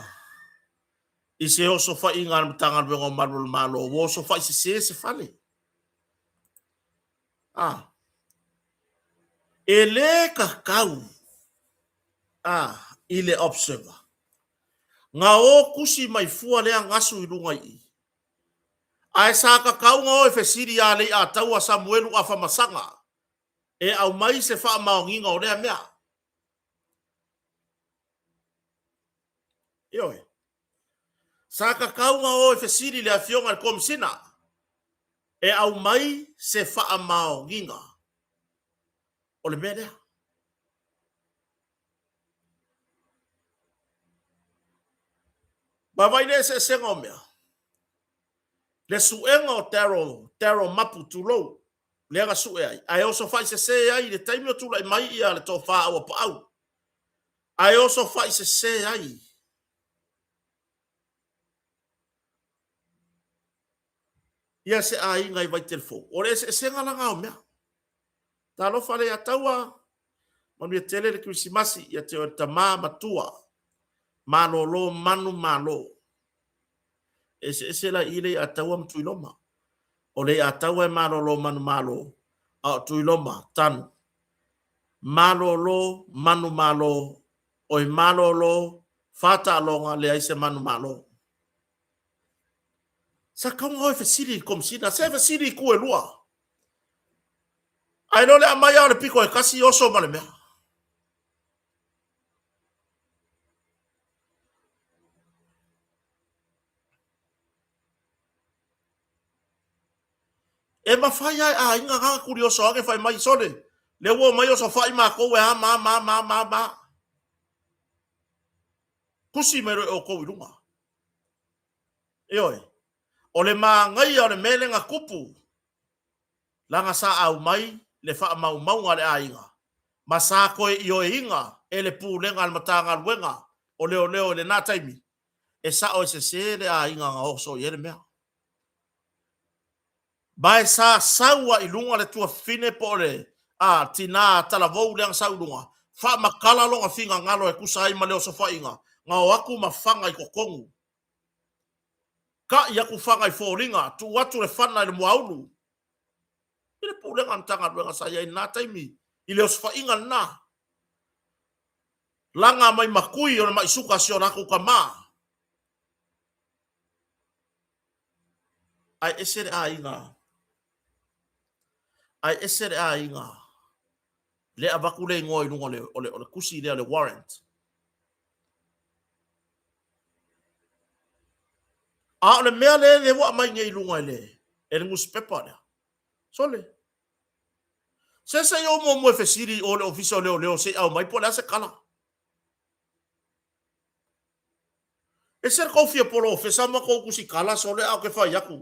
A: I se oso wha inga mtanga wengo marul malo. Wo so wha i se fale. E le kakau. I le observer. Nga o kusi mai fua lea ngasu i runga i. Ai sa kakau nga o e fesiri a le a taua Samuelu a whamasanga. E au mai se wha maonginga o rea mea. Ioi. Sa kakau nga o e fesiri le a fionga le komisina. E au mai se wha maonginga. O le mea lea. Bawai le se senga o mea. Le suenga o tero mapu tulou. Le aga sue ai. Ai oso fai se ai le taimi o tula i mai ia le tō wha au pa au. Ai oso fai se ai. Ia se a inga i vai telefo. O le se senga langa o mea. Ta lo fale a taua. Manu ia tele le krisimasi. Ia te o ta maa matua. Malolo manu malo. Se la ile a taua mtuiloma. O le a taua e malolo manu malo. A tuiloma tanu. Malolo manu malo. Oi malolo fata alonga le aise manu malo. Sa kaunga oi fesiri komsina. Se fesiri kue lua. Ai no le amaya o le piko e kasi oso male mea. E mawhai ai a inga kaka kuri oso ake whai mai sone. Le ua mai oso whai ma kowe ha ma. Kusi mero e o kowe runga. Eoi. O le maa ngai o le melenga kupu. Langa sa au mai le wha maunga le a inga. Ma sa koe i o e inga e le pūlenga al matanga luenga. O leo le nā taimi. E sa o se le a inga nga oso i ele mea. Bae sa saua i lunga le tua fine po le tina talavou leang sau lunga. Wha makala longa finga ngalo e kusa ai ma leo so wha inga. Nga o aku mawhanga i kokongu. Ka i aku whanga i fōringa. Tu watu le whana i le muaulu. I le pūlenga ntanga luenga sa iai nā taimi. I leo so wha inga nā. Langa mai makui o le mai suka si o nako ka maa. Ai esere a inga. Ai esere a inga. Le avaku le ngoi lunga le kusi le warrant. A le mea le wa mai ngei lunga le. E le newspaper le. Sole. Se yo mo fesiri o le ofisa leo se au mai po le se kala. E ser ko fia polo ofisa ma ko kusi kala sole au ke fa yaku.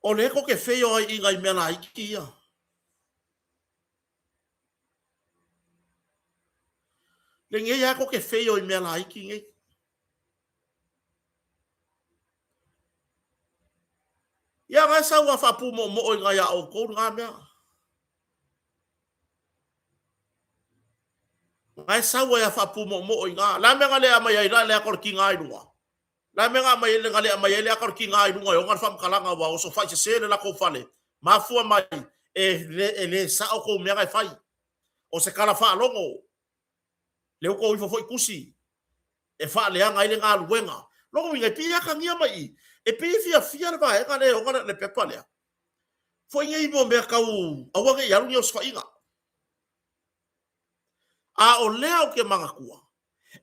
A: O le ko ke feio ai inga i mea na iki ia. Le nge ya ko ke feio i mea na iki nge. Ia nga sa wa fa pu mo inga ya o ko nga mea. Nga sa wa ya fa pu mo inga. La me nga le ama ya ila le akor ki nga i lunga. La me nga mai le nga le ama ya le akor ki nga i lunga. Yo nga fam kalanga wa o so fa se le la ko fale. Ma fu mai le sa o ko mea ngai fai. O se kala fa longo. Le ko i fo kusi. E fa le anga ile nga luenga. Longo winga pi aka ngia mai. E pi fia le vai ka le o nga le pepa le. Foi ngai mo me ka u awange ya lunga so inga. A o leo ke manga kua.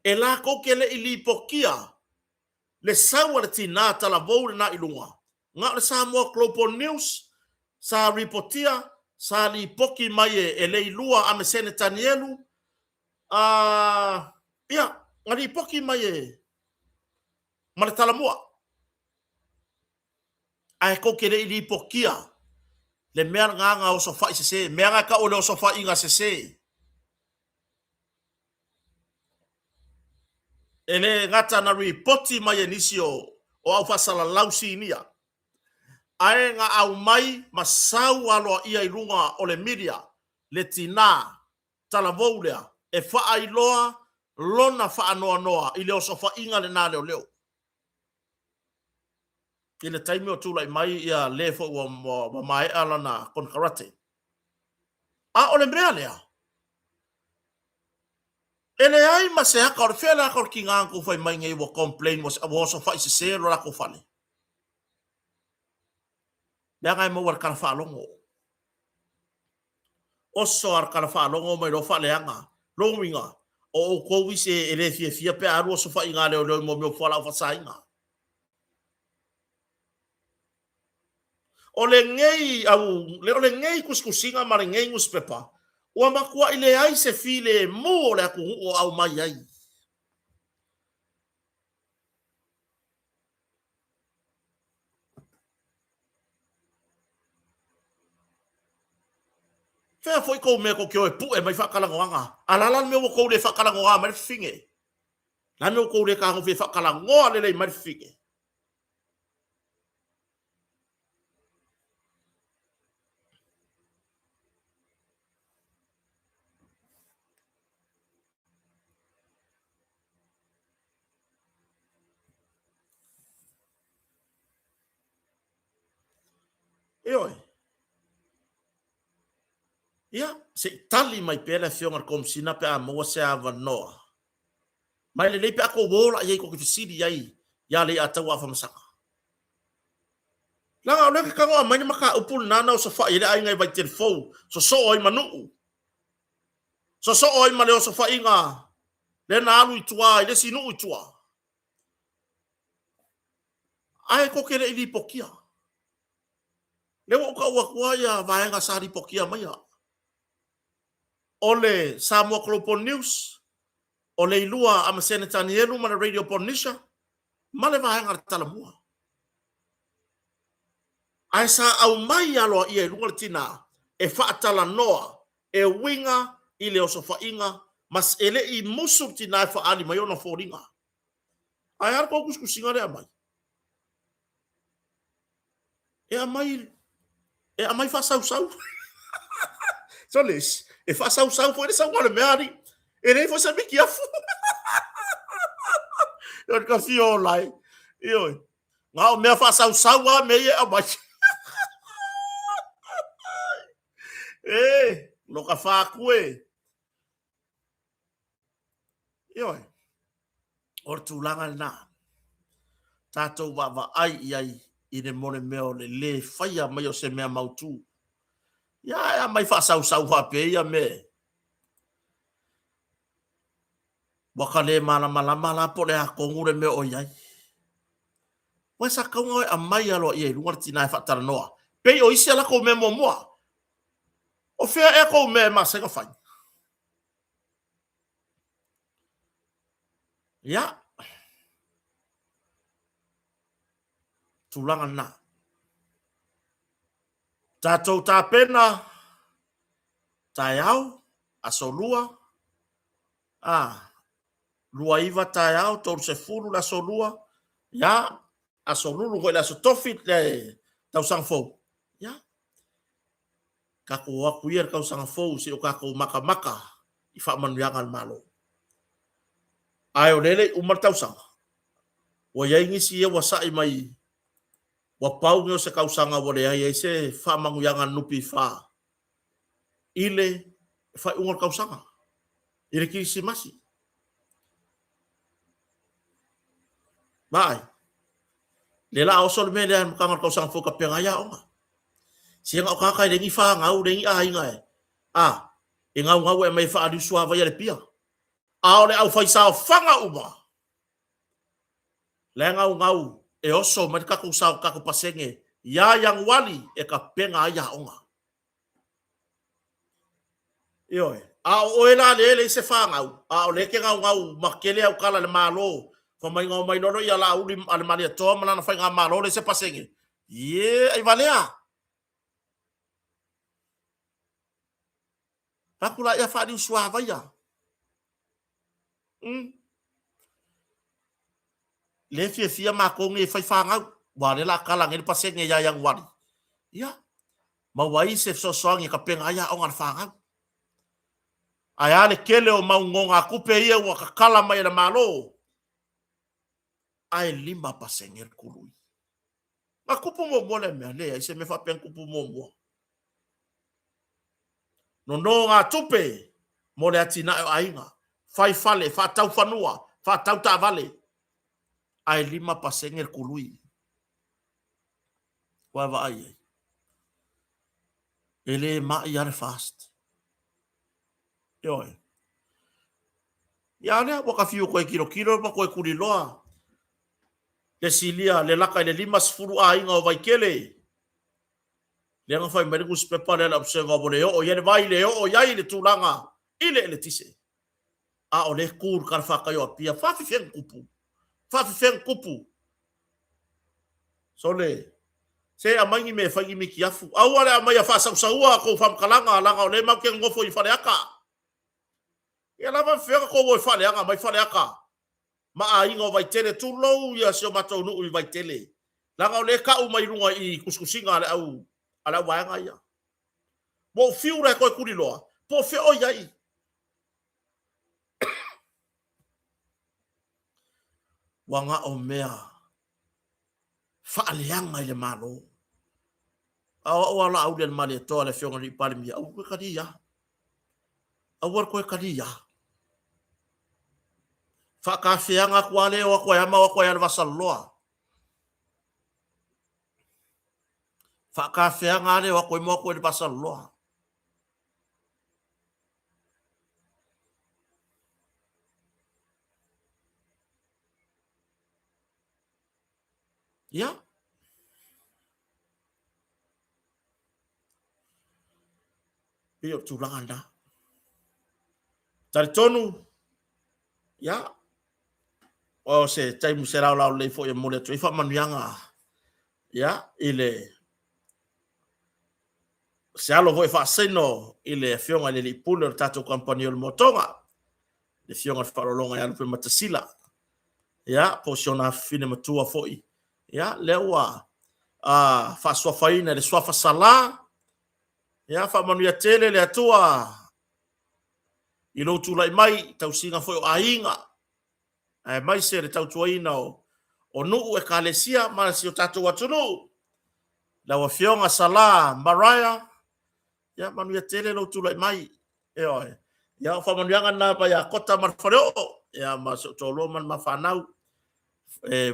A: E la ko ke le ili pokia. Le sawa le tina tala vou na ilunga. Nga le Samoa Global News sa reportia sa li poki mai e le ilua ame sene Tanielu. Ia, nga li poki mai e ma le talamua. Ai ko ke le ili pokia. Le mea nga o so fai se. Mea nga ka o le o so fai inga se. Ele ngata na reporti mai enisio o au fasala lausi inia. Ae nga au mai masau aloa ia irunga o le media. le tina tala voulea e whaailoa lona whaanoa noa i leo sofa inga le nā leo leo. I le taimi o tūlai mai ia lefo wa mai ala na kon karate. A ole mea lea. Ele ai ma se haka o whela haka o ki ngā ko whai mai ngai wa complain wa so whai se se lo ko whale. Lea ngai mawar kara whaalongo. Oso ar kara whaalongo mai lo whale anga. Longinga. O kowi se ele fia pe aru so whai ngā leo leo mo meo whala o whasainga. Ole ngei kuskusinga mare ngei nguspepa. Ua makua ile ai se file mo le aku o au mai ai. Fea foi kou me ko kio e pu e mai whakalangoanga. Alalan me o kou le whakalangoa mai finge. La me o kou le kāngo fi whakalangoa le mai finge. Ioi. Ia, se tali mai pele fionga kom sina pe a mo se ava noa. Mai le pe ako wola ye ko ki fisidi ai. Ya le atau afa masaka. Langa o leke kangoa mai ni maka upul nana o sa wha ile ai ngai vai telefou. So oi manu. So oi ma leo so wha inga. Le na alu itua, ile sinu itua. Ai ko kere ili pokia. Lewa uka ua kuaya vaenga sari pokia maya. Ole Samoa Global News. Ole ilua ama Senator Nielu mana Radio Ponisha. Male vaenga talamua. Ai sa au mai aloa ia ilunga tina. E whaatala noa. E winga ile oso whainga. Mas ele i musu tina e whaali mai ona whoringa. Ai harko kuskusinga rea mai. E a mai fa sau. So les, e fa sau foi de sau ngale meari. E nei foi sa biki afu. Eu ka fio lai. Io. Nga me fa sau a me e a mai. Lo ka fa kue. Io. Ortulanga na. Tato wa ai i ne mone meo le whaia mai o se mea mautu. Ia mai wha sau hape ia me. Waka le mala po le a kongure meo o iai. Wai sa kaunga a mai alo i e rungar tina e whatara noa. Pei o isi ala kou me moa. O whea e kou me ma senga whai. Ia. Tulanga na. Tātou tā pena, tai au, aso lua, lua iwa tai au, tōru se furu la so lua, ia, aso lulu koe la so tofi le tau sang fau, ia, kako waku ia kau sang fau, si o kako maka, i wha manuiangan malo. Ai o lele umar tau sang, wa iai ngisi ia wasai mai, wa pau ngeo se kausanga wale ai se wha manguianga nupi wha. Ile wha ungar kausanga. Ile ki si masi. Mai. Le la osol me le kangar kausanga foka penga ya onga. Si nga o kakai rengi wha ngau rengi a inga e. E ngau e mai wha adu sua vai ale pia. A ole au whai sao whanga uma. Le ngau. E oso mai kako usau kako pasenge ya yang wali e ka penga ya onga. Io a o ela le se fanga a o le ke ngau makele au kala le malo fa mai ngau mai no ya la uli al mali to mana na fa nga malo le se pasenge ye ai valea akula ya fa di suava ya le fia ma ko nge fai fanga wa le la kala nge pasenge ya yang wali ya ma wai se so so nge ka penga ya onga fanga ai ale kele o maungonga kupe ia ua kakala mai na malo ai 5% kului ma kupu mo mole me ale ai se me fa pen kupu mo no nga tupe mo le atina ainga fai fale fa tau fanua fa tau ta vale ai 5% kului wa va ai ele ma ia fast yo ya ne wa ka fiu ko kilo ba ko kuli loa le silia le laka le 5 ainga o vai kele le nga fai mai kus pepa le observa bole o ye vai le o ya ile tulanga ile le tise a o le kur kar fa ka yo pia fa fi fen kupu so le se amangi me fa mi kiafu au ale amai fa sa ko fam kalanga langa o le ma ke ngofo i fa le aka ya la va fe ko wo fa le aka mai fa le aka ma a ingo vai tele tu lo ya se ma to nu vai tele langa o le ka u mai runga i kuskusinga ale au ala wanga ya mo fiu re ko kuri loa po fe o yai wanga o mea fa alianga ile malo o ala au le mali to le fionga ni palmi au ko kadia au ko kadia fa ka fianga kwale o ko yama o ko ya vasalloa fa ka fianga le o ko mo ko vasalloa ya iyo tulanda taritonu ya o se time será la le fo e mole to fa manuanga ya ile se alo voi fa seno ile fionga le pulo tato compagnie motonga le fionga fa longa ya pe matasila ya posiciona fine matua foi ya lewa fa sua faina le sua fa sala ya fa manuia tele le atua ilo tu lai mai tau singa foi ainga ai mai se le tau tuaina o nu e kalesia ma si o tato watunu la wa fionga sala maraya ya manuia tele lo tu lai mai e oi ya fa manuanga na pa ya kota marfaro ya ma so tolo man mafanau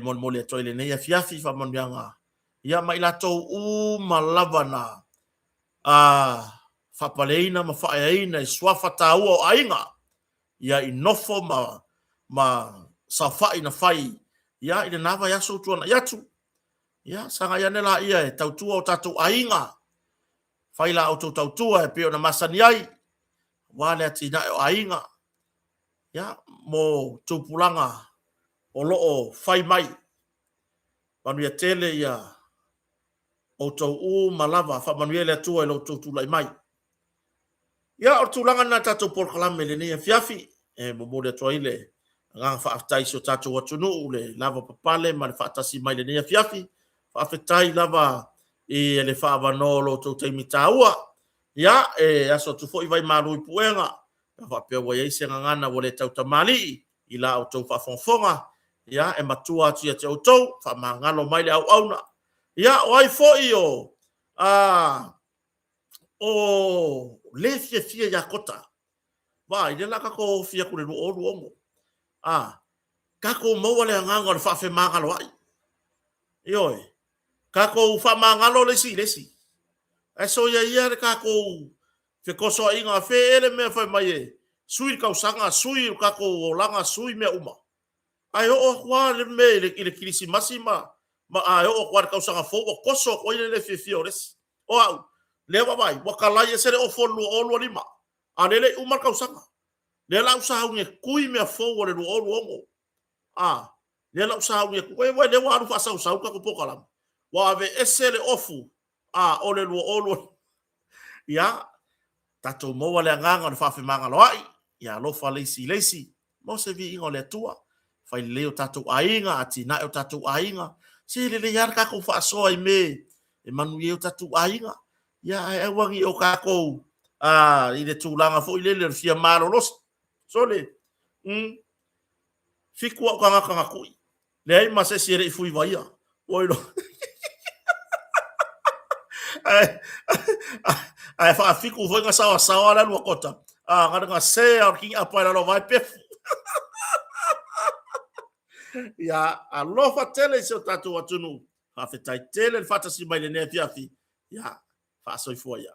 A: mon mole toile ne ya fiafi fa manuanga ya mai la to u malavana fa paleina ma fa aina swafa tau ainga ya inofo ma safa ina fai ya ina nava ya so tuana ya tu ya sanga ya nela ia tau tu o tatu ainga fai la auto tau tu e pe na masani ai wale atina ainga ya mo tupulanga o loo fai mai manuia tele ya o tau u malava fa manuia le tua e lo tu lai mai ya o tulanga na tatu por kalame le ne fiafi mo mo le toile nga fa aftai so tatu watunu le lava papale ma fa tasi mai le ne fiafi fa aftai lava e le fa vanolo to te mitaua ya aso tu foi vai malu puenga fa pe wa yese ngana wole tau tamali ila auto fa fonfonga ya e matua tia te auto fa mangalo mai le au auna ya oi fo io o le fie ya kota va ile la ka ko fie ku le o luongo ka ko mo wale nganga fa fe mangalo ai yoi ka ko fa mangalo le si eso ya ka ko fe ko so inga fe ele me fa mai sui ka usanga sui ka ko langa sui me uma ai o kwa le me ile kilisi masima ma ai o kwa ka usanga fo ko so ko ile le fie ores o au le vai wakala ye sere o folu o lo lima anele umar ka usanga le la usa unge kui me fo o le o longo le la usa unge ko we le wa fa sa usa ka ko pokala wa ave esele ofu o le o lo ya tato mo wale nganga fa fe manga lo ai ya lo fa lesi mo se vi ingo le tua fa le o tato ainga atina o tato ainga si le yar ka ko fa so ai me e manu ye o tato ainga ya e wangi o ka ko i le tūlanga fo i le fia mālolos. So le, fikua kanga kui. Le ai mase si ere i fui vaia. Oilo. Ai fa fiku foi nga sawa la lua kota. Ngana nga se au ki apa la vai pefu. Ya alofa tele se tatu watunu. Ha fetai tele fata si mai le ne fiafi. Ya fa so foi ya.